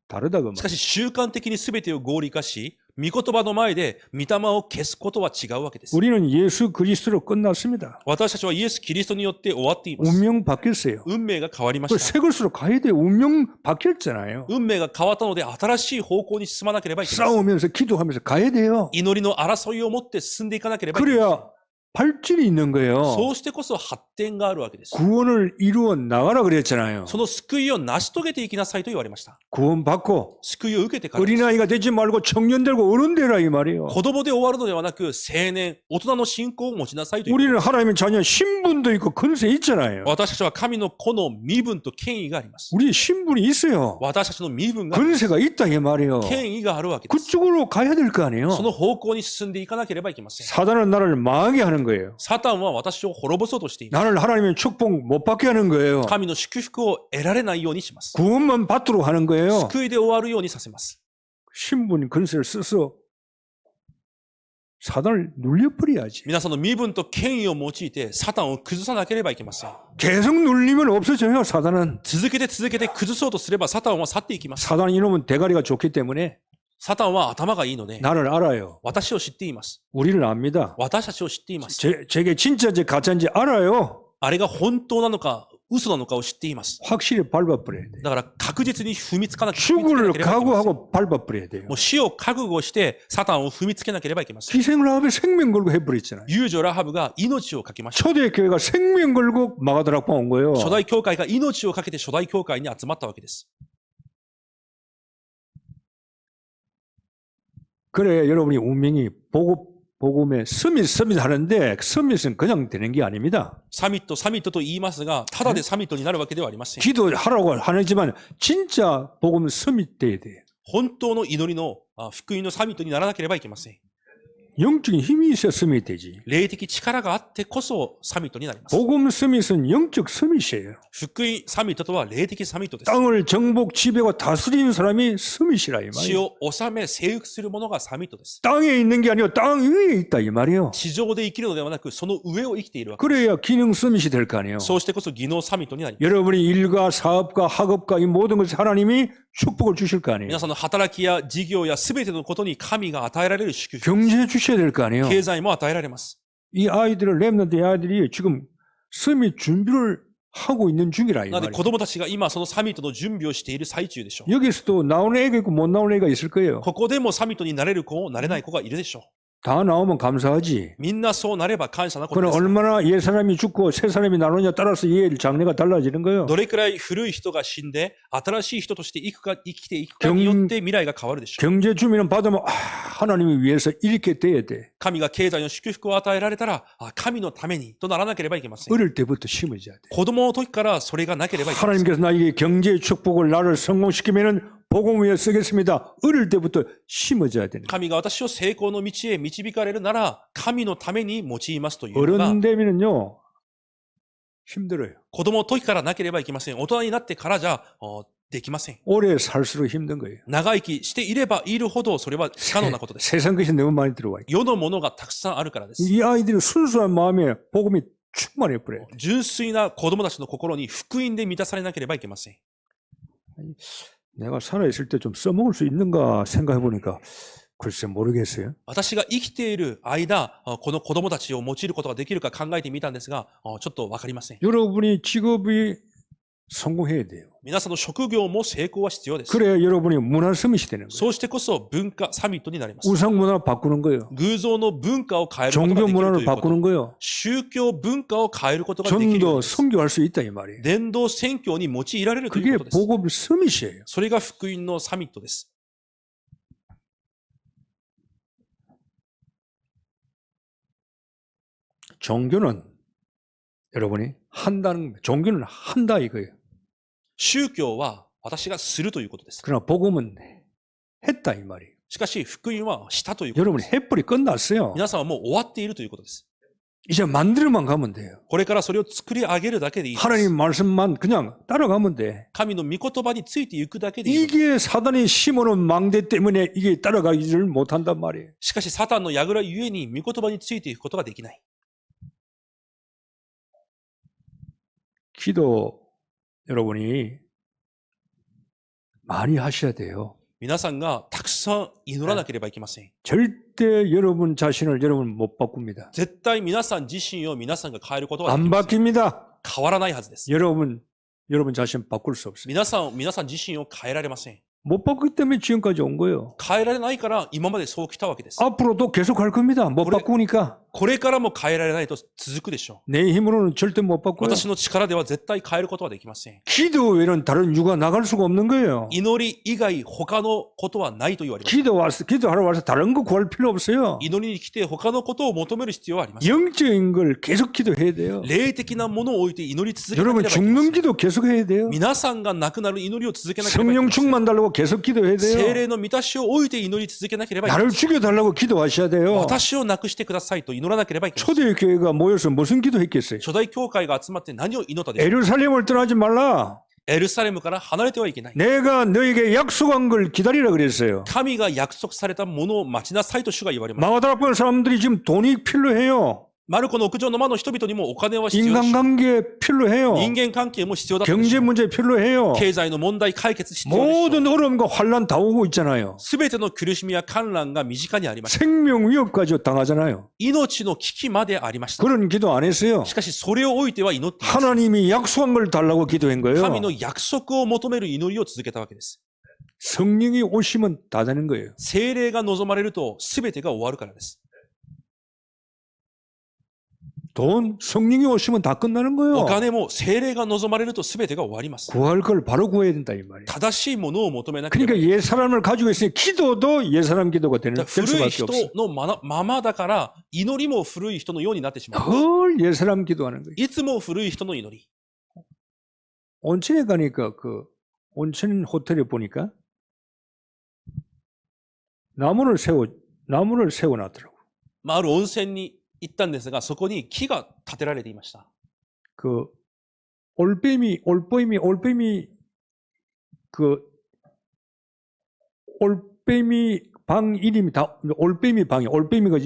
다르다 그 し 말이에요. かし習慣的に全てを合理化し、御言葉の前で御霊を消すことは違うわけです。 우리는 예수 그리스도로 끝났습니다. 私たちはイエス・キリストによって終わっています。 운명 바뀌었어요. 運命が変わりま 그 した。 새 것으로 가야 돼요. 운명 바뀌었잖아요. 運命が変わったので新しい方向に進まなければいけません。 싸우면서 기도하면서 가야 돼요. 祈りの争いを持って進んでいかなければいけません。 그래야 발전이 있는 거예요. そうしてこそ発展があるわけです。 구원을 이루어 나가라 그랬잖아요. その救いを成し遂げていきなさいと言われました。 구원받고 救いを受けてからです。 어린아이가 되지 말고 청년 되고 어른 되라 이 말이에요. 子供で終わるのではなく、青年、大人の信仰を持ちなさいという。 우리는 하나님의 자녀 신분도 있고 근세 있잖아요. 私たちは神の子の身分と権威があります。 우리 신분이 있어요. 私たちの身分があります。 근세가 있다 이 말이에요. 権威があるわけです。 그쪽으로 가야 될 거 아니에요. その方向に進んでいかなければいけません。 사단은 나를 망하게 하는 거예요. サタンは私を滅ぼそうとしています。 나를 하나님의 축복 못 받게 하는 거예요. 神の祝福を得られないようにします。 구원만 받도록 하는 거예요. 救いで終わるようにさせます。 신분 근세를 써서 사단을 눌려버려야지. 皆さんの身分と権威を用いてサタンを崩さなければいけません。 계속 눌리면 없어져요. 사단은. 続けて崩そうとすればサタンは去っていきます。 사단 이놈은 대가리가 좋기 때문에 サタンは頭がいいので、 나를 알아요. 私を知っています。 우리를 압니다. 私たちを知っています。 제게 진짜인지 가짜인지 알아요. あれが本当なのか嘘なのかを知っています。 확실히 밟아버려야 돼요. だから確実に踏みつけなければい 죽을 けません。 각오하고 밟아버려야 돼요. もう死を覚悟してサタンを踏みつけなければいけません。 희생을 하면 생명 걸고 해버렸잖아요. 遊女ラハブが命をかけました。 초대교회가 생명 걸고 마가다락방 온 거예요. 初代教会が命をかけて初代教会に集まったわけです。 그래 여러분이 운명이 복음에 서밋 하는데 서밋은 그냥 되는 게 아닙니다. サミットと言いますが、ただでサミットになるわけではありません。 기도하라고 하지만 진짜 복음은 서밋 돼야 돼요. 本当の祈りの福音のサミットにならなければいけません。 영적인 힘이 있어야 서밋 되지. 霊的力があってこそサミットになります。 복음 서밋은 영적 서밋이에요. 福音サミットとは霊的サミットです。 땅을 정복 지배하고 다스리는 사람이 서밋이라 이 地 말이에요. を治め征服する者がサミットです。 땅에 있는 게 아니고 땅 위에 있다 이 말이에요. 地上で生きるのではなく、その上を生きているわけ。 그래야 기능 서밋이 될 거 아니에요. そうしてこそ技能サミットになります。 여러분이 일과 사업과 학업과 이 모든 것을 하나님이 축복을 주실 거 아니에요. 皆さんの働きや事業や全てのことに神が与えられる祝福、 경제 주셔야 될 거 아니에요. 経済も与えられます。 이 아이들을 랩런트 아이들이 지금 서밋 준비를 하고 있는 중이라 이 なので 말이에요. 子供たちが今そのサミットの準備をしている最中でしょう。 여기서도 나오는 애가 있고 못 나오는 애가 있을 거예요. ここでもサミットになれる子、なれない子がいるでしょう。 다 나오면 감사하지. みんなそうなれば感謝なことで 그럼 す。 얼마나 옛 사람이 죽고 새 사람이 나오느냐 따라서 얘 장래가 달라지는 거예요. どれくらい古い人が死んで、新しい人として生きていくかによって未来が変わるでしょう。 경제 주민은 받으면 하나님이 위해서 이렇게 돼야 돼. 神が経済の祝福を与えられたら、神のためにとならなければいけません。 어릴 때부터 심어져야 돼. 子供の時からそれがなければいけません。 하나님께서 나에게 경제의 축복을 나를 성공시키면은 복음 위에 쓰겠습니다. 어릴 때부터 심어져야 되는 거예요. 神が私を成功の道へ導かれるなら、神のために用いますというのが、 어른 되면은요 힘들어요. 子供の時からなければいけません。大人になってからじゃできません。 오래 살수록 힘든 거예요. 長生きしていればいるほどそれは不可能なことです。 세상 것이 너무 많이 들어와 있고 世のものがたくさんあるからです。 이 아이들이 순수한 마음에 복음이 충만해 버려요. 純粋な子供たちの心に福音で満たされなければいけません。 내가 살아있을 때 좀 써먹을 수 있는가 생각해 보니까 글쎄 모르겠어요. 私が生きている間、この子供たちを用いることができるか考えてみたんですが、ちょっとわかりません。 여러분이 직업이 성공해야 돼요. 皆さんの職業も成功は必要です。 그래야 여러분이 문화 서밋이 되는 거예요. そうしてこそ文化サミットになります。 우상 문화를 바꾸는 거예요. 偶像の文化を変えることが 종교 できると 문화를 いうこと。 바꾸는 거예요. 宗教文化を変えることができるよう 전도 にです。 선교할 수 있다 이 말이에요. 伝道宣教に用いられるとい 그게 うことです。 복음 서밋이에요. それが福音のサミットです。 종교는 여러분이 한다는 거예요. 종교는 한다 이거예요. 宗教は私がするということです。 그러나 복음은 했다 이 말이에요. しかし福音はしたということで 여러분이 す。 해버리 끝났어요. 皆さんはもう終わっているということです。 이제 만들어만 가면 돼요. これからそれを作り上げるだけでいいです。 하나님 말씀만 그냥 따라가면 돼. 神の御言葉についていくだけでいいのです。 이게 사단이 심어놓은 망대 때문에 이게 따라가기를 못한단 말이에요. しかしサタンの櫓ゆえに御言葉についていくことができない。 기도 여러분이 많이 하셔야 돼요. 皆さんがたくさん祈らなければいけません。 절대 여러분 자신을 여러분 못 바꿉니다. 絶対皆さん自身を皆さんが変えることはで 안 きません。 바뀝니다. 変わらないはずです。 여러분 자신 바꿀 수 없어요. 皆さん自身を変えられません。 못 바꾸기 때문에 지금까지 온 거예요. 変えられないから今までそう来たわけです。 앞으로도 계속 할 겁니다. 못 그래. 바꾸니까. これからも変えられないと続くでしょ 내 힘으로는 절대 못 う。 바꿔요. 私の力では絶対変えることはできません。 기도 외에는 다른 유가 나갈 수가 없는 거예요. 祈り以外他のことはないと言われます。 기도하러 와서 다른 거 구할 필요 없어요. 祈りに来て他のことを求める必要はありません。 영적인 걸 계속 기도해야 돼요. 霊的なものを置いて祈り続けなければ 여러분 いけませ 죽는 ん。 기도 계속 해야 돼요. 皆さんが亡くなる祈りを続けなければいけ 성령 ません。 충만 달라고 계속 기도해야 聖 돼요. 霊の満たしを置いて祈り続けなければいけま 나를 せん。 죽여달라고 기도하셔야 돼요. 私をなくしてくださいと祈らなければいけません。 초대 교회가 모여서 무슨 기도했겠어요? 初代教会が集まって何を祈ったでしょう。 에루살렘을 떠나지 말라. エルサレムから離れてはいけない。 내가 너에게 약속한 걸 기다리라 그랬어요. 神が約束されたものを待ちなさいと主が言われます。 마가다락방 사람들이 지금 돈이 필요해요. マルコの屋上の間の人々にもお金は必要です。 인간관계 필요해요. 人間関係も必要だったでし 경제 ょう。 문제 필요해요. 経済の問題解決必要でしょう。 모든 어려움과 환란 다 오고 있잖아요. すべての苦しみや観覧が身近にありました。 생명 위협까지 당하잖아요. 命の危機までありました。 그런 기도 안 했어요. しかしそれを置いては祈っています。 하나님이 약속한 걸 달라고 기도한 거예요. 神の約束を求める祈りを続けたわけです。 성령이 오시면 다 되는 거예요. 聖霊が望まれるとすべてが終わるからです。 돈, 성령이 오시면 다 끝나는 거예요. お金も聖霊が望まれるとすべてが終わります。 구할 걸 바로 구해야 된다 이 말이에요. 正しいものを求めなければ 그러니까 옛사람을 가지고 있으니 기도도 옛사람 기도가 될 古い 수밖에 人 없어요. のままだから祈りも古い人のようになってしまう。 늘 옛사람 기도하는 거예요. いつも古い人の祈り。 온천에 가니까 그 온천 호텔에 보니까 나무를 세워놨더라고. ある温泉に行ったんですが、そこに木が建てられていました。 그 올빼미 방 이름이 다 올빼미 방이 올빼미가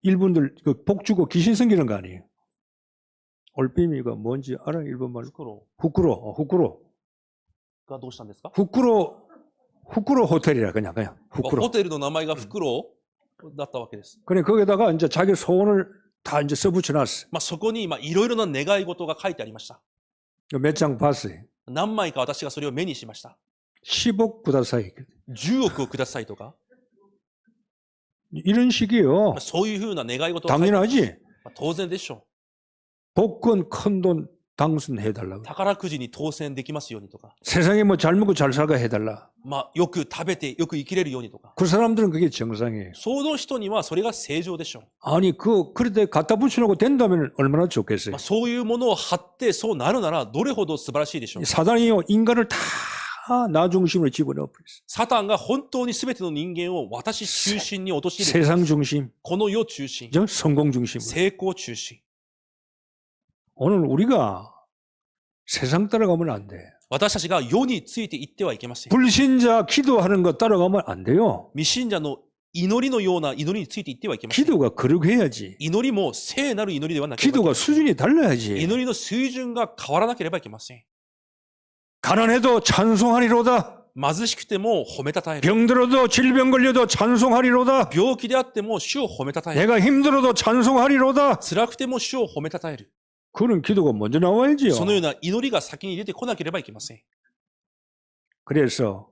일본들 그 복주고 귀신 섬기는 거 아니에요? 올빼미가 뭔지 알아? 일본말로 袋 후쿠로 がどうしたんですか？ 후쿠로 호텔이라 그냥 ホ 후쿠로. テルの名前が袋だったわけです。 그래 거기다가 이제 자기 소원을 다 이제 써붙여놨어. そこにいろいろな願い事が書いてありました。 몇 장 봤어요. 何枚か私がそれを目にしました。 10억 구다사이 10億をくださいとか、 이런 식이에요. そういうふうな願い事が書いてあります。 당연하지. 当然でしょ 복권 큰 돈 당선해달라고. う。宝くじに当選できますようにとか、 세상에 뭐 잘 먹고 잘 살가 해달라. よく食べてよく生きれるようにとか、 그 사람들은 그게 정상이에요. その人にはそれが正常でしょう。 아니 그런데 갖다 붙여놓고 된다면 얼마나 좋겠어요. そういうものを貼ってそうなるならどれほど素晴らしいでしょう。 사단이요 인간을 다 나 중심으로 집어넣어 버렸어요. サタンが本当に全ての人間を私中心に陥れる。 세상 중심, この世中心、 성공 중심으로. 成功中心。 오늘 우리가 세상 따라가면 안 돼. 私たちが世についていってはいけません。 불신자 기도하는 거 따라가면 안 돼요. 未信者の祈りのような祈りについていってはいけません。 기도가 그렇게 해야지. 祈りも聖なる祈りではなければいけ 기도가 ません。 수준이 달라야지. 祈りの水準が変わらなければいけません。 가난해도 찬송하리로다. 貧しくても褒めたたえる。 병들어도 질병 걸려도 찬송하리로다. 病気であっても主を褒めたたえる。 내가 힘들어도 찬송하리로다. 辛くても主を褒めたたえる。 그런 기도가 먼저 나와야지요. そのような祈りが先に出てこなければいけません。 그래서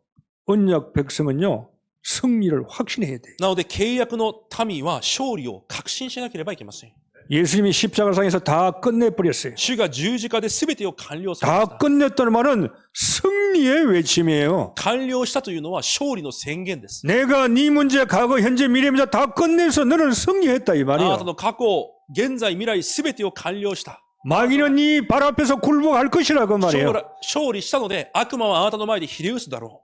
언약 백성은요, 승리를 확신해야 돼요. なので、契約の民は勝利を確信しなければいけません。 예수님이 십자가상에서 다 끝내버렸어요. 主が十字架で全てを完了されまし 다 た。 끝냈다는 말은 승리의 외침이에요. 完了したというのは勝利の宣言です。 내가 네 문제, 과거, 현재, 미래 문제 다 끝내서 너는 승리했다 이 あなた 말이에요. の過去、現在、未来全てを完了した。 마귀는 네 발 앞에서 굴복할 것이라 그 말이에요. 勝利したので、悪魔はあなたの前でひれ伏すだろ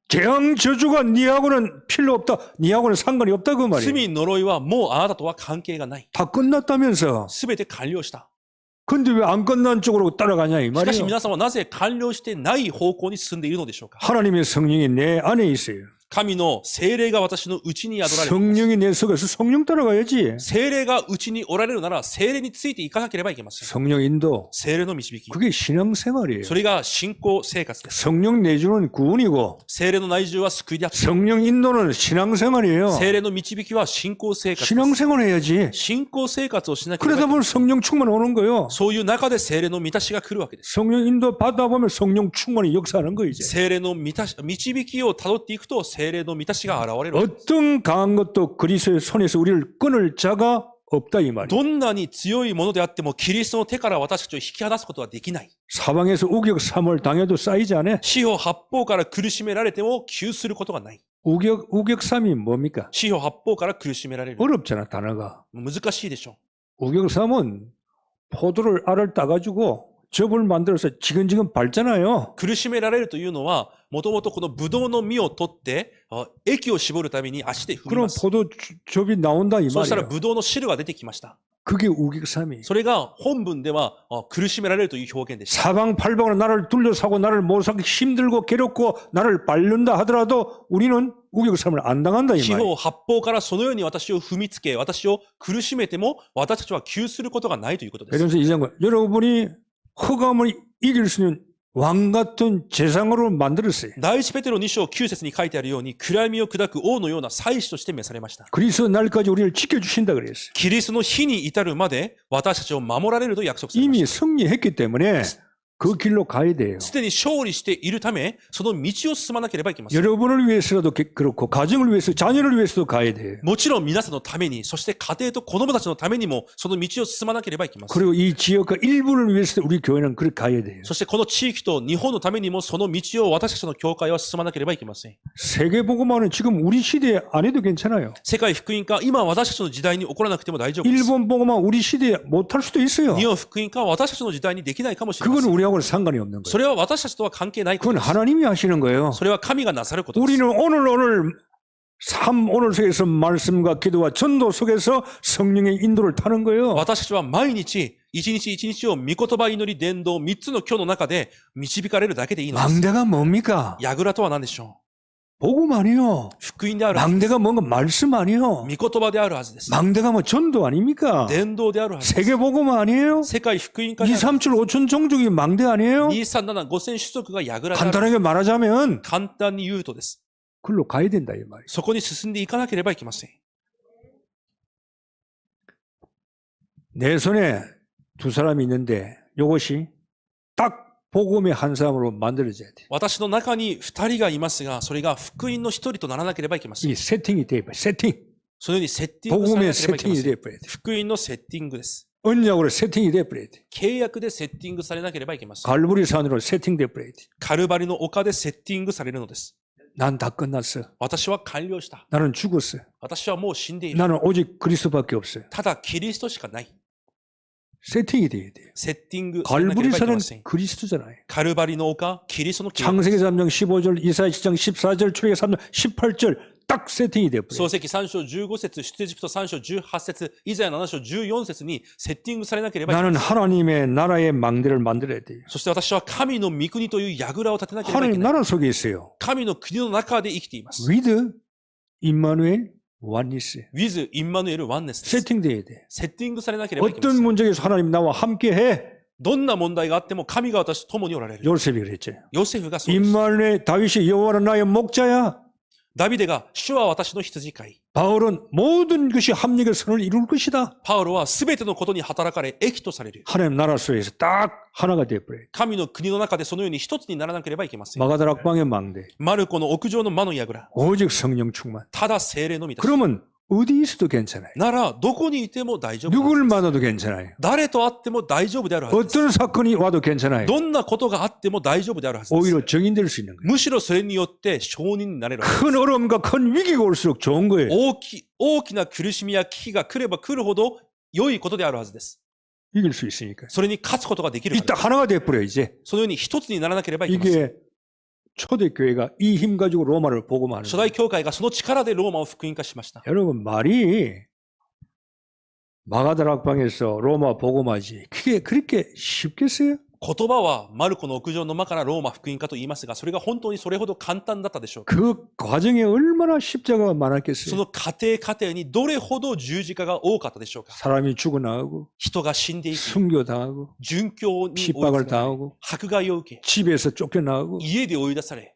재앙 저주가 네하고는 필요 없다. 네하고는 상관이 없다 그 う。 말이에요. 罪、呪いはもうあなたとは関係がない。 다 끝났다면서. 全て完了した。 근데 왜 안 끝난 쪽으로 따라가냐 이 しかし 말이에요. 皆さんはなぜ完了してない方向に進んでいるのでしょうか。 하나님의 성령이 내 안에 있어요. 神の聖霊が私のうちに宿られています。 성령이 내 속에서 성령 따라가야지. 聖霊がうちにおられるなら、聖霊についていかなければいけません。 성령 인도. 聖霊の導き。 그게 신앙생활이에요. それが信仰生活です。 성령 내주는 구원이고 聖霊の内住は救いであって、 성령 인도는 신앙생활이에요. 聖霊の導きは信仰生活です。 신앙생활 해야지. 信仰生活をしなければい 그러다 けま 보면 せん。 성령 충만 오는 거예요. そういう中で聖霊の満たしが来るわけです。 성령 인도 받다 보면 성령 충만이 역사하는 거 이제. 聖霊の導きをたどっていくと、聖霊の満たしが現れるわけです。 어떤 강한 것도 그리스도의 손에서 우리를 끊을 자가 없다 이 말이에요. どんなに強いものであっても、キリストの手から私たちを引き離すことはできない。 사방에서 우격삼을 당해도 쌓이지 않아. 四方八方から苦しめられても窮することがない。 우격삼이 뭡니까? 四方八方から苦しめられる。 어렵잖아 단어가. 難しいでしょ 우격삼은 포도를 알을 따가지고 즙을 만들어서 지근지근 밟잖아요. う。苦しめられるというのは、もともとこのブドウの実を取って、液を絞るために足で踏み 그럼 ます。 포도즙이 나온다 이 そうしたら 말이에요. ブドウの汁が出てきました。 그게 우격삼이. それが本文では苦しめられるという表現でした。 사방팔방으로 나를 둘러싸고 나를 모사기 힘들고 괴롭고 나를 밟는다 하더라도 우리는 우격삼을 안 당한다 이 四 말이에요. 方八方からそのように私を踏みつけ、私を苦しめても、私たちは窮することがないということです。 그래서 이 장관 여러분이 흑암을 이길 수 있는 왕 같은 재상으로 만들었어요. 第一ペテロ2章9節に書いてあるように、暗闇を砕く王のような祭司として召されました。 그리스도 날까지 우리를 지켜주신다 그랬어요. キリストの日に至るまで私たちを守られると約束されま 이미 し 승리했기 때문에 그 길로 가야 돼요. た。すでに勝利しているため、その道を進まなければいけません。 여러분을 위해서라도 그렇고 가정을 위해서 자녀를 위해서도 가야 돼요. もちろん皆さんのために、そして家庭と子供たちのためにも、その道を進まなければいけません。 그리고 이 지역과 일부를 위해서도 우리 교회는 그렇게 가야 돼요. そしてこの地域と日本のためにも、その道を私たちの教会は進まなければいけません。 세계복음화는 지금 우리 시대에 안 해도 괜찮아요. 世界福音化、今私たちの時代に起こらなくても大丈夫です。 일본 복음화 우리 시대에 못할 수도 있어요. 日本福音化は私たちの時代にできないかもしれま 그건 せん。 우리하고는 상관이 없는 거예요. それは私たちとは関係ないこと 그건 です 하나님이 하시는 거예요. それは神がなさることです。 우리는 오늘 삶 오늘 속에서 말씀과 기도와 전도 속에서 성령의 인도를 타는 거예요. 私たちは毎日、一日一日を御言葉祈り伝道3つの今日の中で導かれるだけでいいのです。 망대가 뭡니까? 櫓とは何でしょ 복음 아니요. う。福音であるはず。 망대가 뭔가 말씀 아니요. 御言葉であるはずです。 망대가 뭐 전도 아닙니까? 伝道であるはずです。 세계 복음 아니에요? 世界福音化 2, である。 3, 7, 5천 종족이 망대 아니에요? 237、5000種族が櫓である。 간단하게 말하자면 簡単に言うとです。 글로 가야 된다 이 말이에요. そこに進んでいかなければいけません。 내 손에 두 사람이 있는데 이것이 딱 복음의 한 사람으로 만들어져야 돼. 私の中に2人がいますが、それが福音の1人とならなければいけません。 이 세팅이 돼 있어요. 세팅. そのようにセッティングされ 복음의 なければいけま 세팅이 せん。 돼 버려야 돼. 福音のセッティングです。 언약으로 세팅이 돼 버려야 돼. 契約でセッティングされなければいけません。 갈보리산으로 세팅돼 버려야 돼. カルバリの丘でセッティングされるのです。 난 다 끝났어. 私は完了した。 나는 죽었어. 私はもう死んでいる。 나는 오직 그리스도밖에 없어요. ただキリストしかない。 세팅이 돼야 돼요. セッティングされなければいけ 갈보리산은 ません。 그리스도잖아요. カルバリの丘、キリストの契約。 창세기 3장 15절, 이사야 7장 14절, 출애굽 3장 18절 딱 세팅이 돼 버려요. 創世記3章15節、出エジプト3章18節、イザヤ7章14節にセッティングされなければいけません。 나는 하나님의 나라의 망대를 만들어야 돼요. そして私は神の御国という櫓を立てなければいけ 하나님 ない。 나라 속에 있어요. 神の国の中で生きています。 with 임마누엘 원니스. with インマヌエルワンネスです。 세팅돼야 돼. セッティングされなければいけませ 어떤 ん。 문제에서 하나님 나와 함께해. どんな問題があっても神が私と共におられる。 요셉이 그랬죠. ヨセフがそうです。 임마누엘 다윗이 여호와는 나의 목자야. ダビデが主は私の羊飼い。 바울은 모든 것이 합력의 선을 이룰 것이다. パウロは全てのことに働かれ、益とされる。 하나님 나라 속에서 딱 하나가 되어버려요. 神の国の中でそのように一つにならなければいけません。 마가다락방의 망대. マルコの屋上の魔の櫓。 오직 성령 충만. ただ聖霊のみだし。 그러면 어디 있어도 괜찮아요. なら、どこにいても大丈夫なはず 누구를 です。 만나도 괜찮아요. 誰と会っても大丈夫であるはずです。 어떤 사건이 와도 괜찮아요. どんなことがあっても大丈夫であるはずです。 오히려 정인될 수 있는 거예요. むしろそれによって証人になれるはずです。 큰 어려움과 큰 위기가 올수록 좋은 거예요. 大きな苦しみや危機が来れば来るほど良いことであるはずです。 이길 수 있으니까. それに勝つことができるはずで 이따 す。 하나가 돼버려 이제. そのように一つにならなければいけません。 이게 초대교회가 이 힘 가지고 로마를 복음하는 初 거예요. 代教会がその力でローマを福音化しました。 여러분 말이 마가다락방에서 로마 복음하지 그게 그렇게 쉽겠어요? 言葉はマルコの屋上の間からローマ福音化と言いますが、それが本当にそれほど簡単だったでしょうか。 그 과정에 얼마나 십자가가 そ 많았겠어요? の過程にどれほど十字架が多かったでしょうか。 사람이 죽어나가고 人が死んでいき、 순교당하고 殉教に追い詰 핍박을 められ、 당하고 迫害を受け、 집에서 쫓겨나가고 家で追い出され、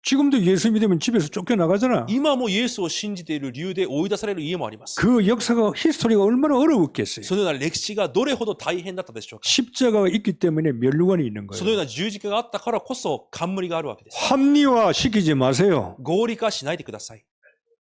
지금도 예수 믿으면 집에서 쫓겨나가잖아. 今もイエスを信じている理由で追い出される家もあります。 그 역사가 히스토리가 얼마나 어려웠겠어요. そのような歴史がどれほど大変だったでしょうか。 십자가가 있기 때문에 면류관이 있는 そのよう 거예요. な十字架があったからこそ冠があるわけです。 합리화 시키지 마세요. 合理化しないでください。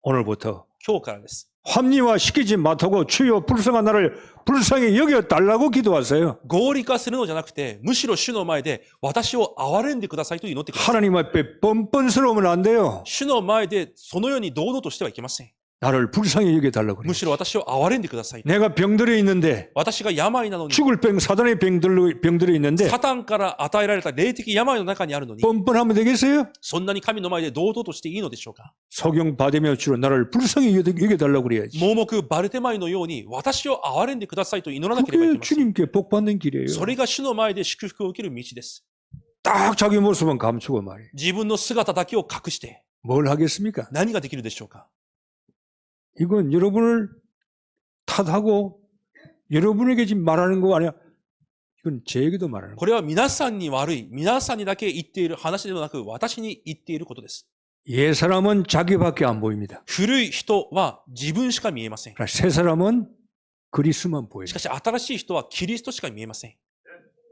오늘부터 今日からです。 합리화 시키지 못하고 주여 불쌍한 나를 불쌍히 여겨달라고 기도하세요. 合理化するのじゃなくて、むしろ主の前で私を憐れんでくださいと祈ってください。 하나님 앞에 뻔뻔스러우면 안 돼요. 主の前でそのように堂々としてはいけません。 나를 불쌍히 여겨달라고 그래요. むしろ私を憐れんでください。 내가 병들어 있는데 私が病なのに、 죽을 병 사단의 병들어 있는데 サタンから与えられた霊的病の中にあるのに、 뻔뻔하면 되겠어요? そんなに神の前で堂々としていいのでしょうか。 소경 받으며 주로 나를 불쌍히 여겨달라고 그래야지. 盲目バルテマイのように私を憐れんでくださいと祈らなければいけ 그게 ません。 주님께 복 받는 길이에요. それが主の前で祝福を受ける道です。 딱 자기 모습은 감추고 말이에요. 自分の姿だけを隠して뭘 하겠습니까? 何ができるでしょうか。 이건 여러분을 탓하고 여러분에게 지금 말하는 거 아니야. 이건 제에게도 말하는 これは皆さんに悪い、皆さんにだけ言っている話ではなく、私に言っていることです。 거예요. 옛 사람은 자기밖에 안 보입니다. 古い人は自分しか見えません。 그러나 새 사람은 그리스만 し 보입니다. かし新しい人はキリストしか見えません。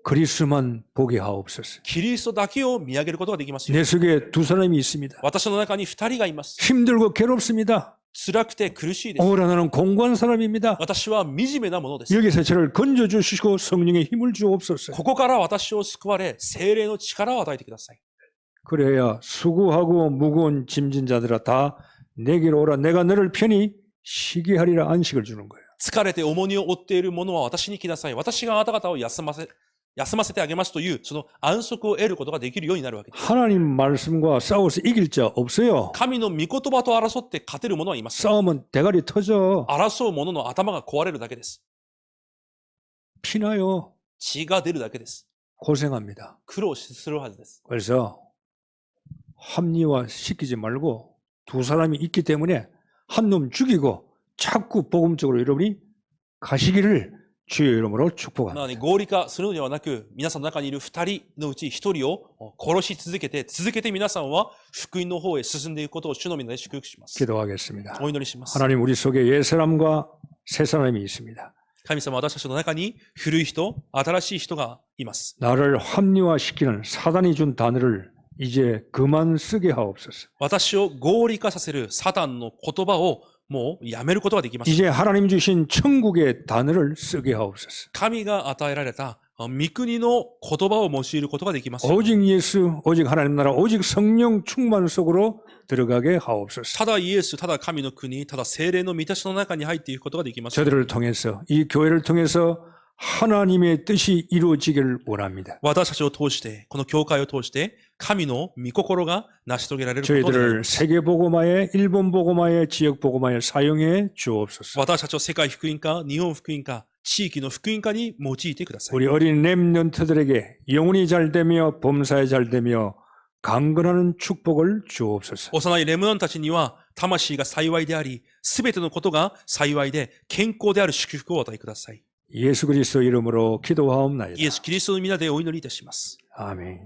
그리스만 보게 하옵소서. キリストだけを見上げることができますよ。 내 속에 두 사람이 있습니다. 私の中に二人がいます。 힘들고 괴롭습니다. 辛くて苦しいです。 오히려 나는 공고한 사람입니다. 私は惨めなものです。 여기서 저를 건져주시고 성령의 힘을 주옵소서. ここから私を救われ、聖霊の力を与えてください。 그래야 수고하고 무거운 짐진 자들아 다 내게로 오라. 내가 너를 편히 쉬게 하리라. 안식을 주는 거예요. 疲れて重荷を負っている者は私に来なさい。私があなた方を休ませてあげますという、その安息を得ることができるようになるわけです。 하나님 말씀과 싸워서 이길 자 없어요. 神の御言葉と争って勝てる者はいません。 싸우면 대가리 터져. 争う者の頭が壊れるだけです。 피나요. 血が出るだけです。 고생합니다. 苦労するはずです。 그래서 합리화 시키지 말고 두 사람이 있기 때문에 한 놈 죽이고 자꾸 복음적으로 여러분이 가시기를 주의 이름으로 なの 축복합니다. で合理化するのではなく、皆さんの中にいる二人のうち一人を殺し続けて皆さんは福音の方へ進んでいくことを主の皆で祝福します。 기도하겠습니다. お祈りします。 하나님 우리 속에 옛 사람과 새 사람이 있습니다. 神様、私たちの中に古い人、新しい人がいます。 나를 합리화시키는 사단이 준 단어를 이제 그만 쓰게 하옵소서. 私を合理化させるサタンの言葉をもうやめることができます。 이제 하나님 주신 천국의 단어를 쓰게 하옵소서. 神が与えられた御国の言葉を用いることができます。 오직 예수, 오직 하나님 나라, 오직 성령 충만 속으로 들어가게 하옵소서. ただイエス、ただ神の国、ただ聖霊の満たしの中に入っていくことができます。 저들을 통해서 이 교회를 통해서 하나님의 뜻이 이루어지기를 원합니다. 私たちを通して、この教会を通して、神の御心が成し遂げられることを願い 저희들을 ます。 세계 복음화에 일본 복음화에 지역 복음화에 사용해 주옵소서. 私たちを世界福音化、日本福音化、地域の福音化に用いてください。 우리 어린 렘넌트들에게 영혼이 잘 되며 범사에 잘 되며 강건하는 축복을 주옵소서. 幼いレムナンたちには、魂が幸いであり、すべてのことが幸いで、健康である祝福をお与えください。 예수 그리스도 이름으로 기도하옵나이다. イエス・キリストの皆でお祈りいたします。 아멘.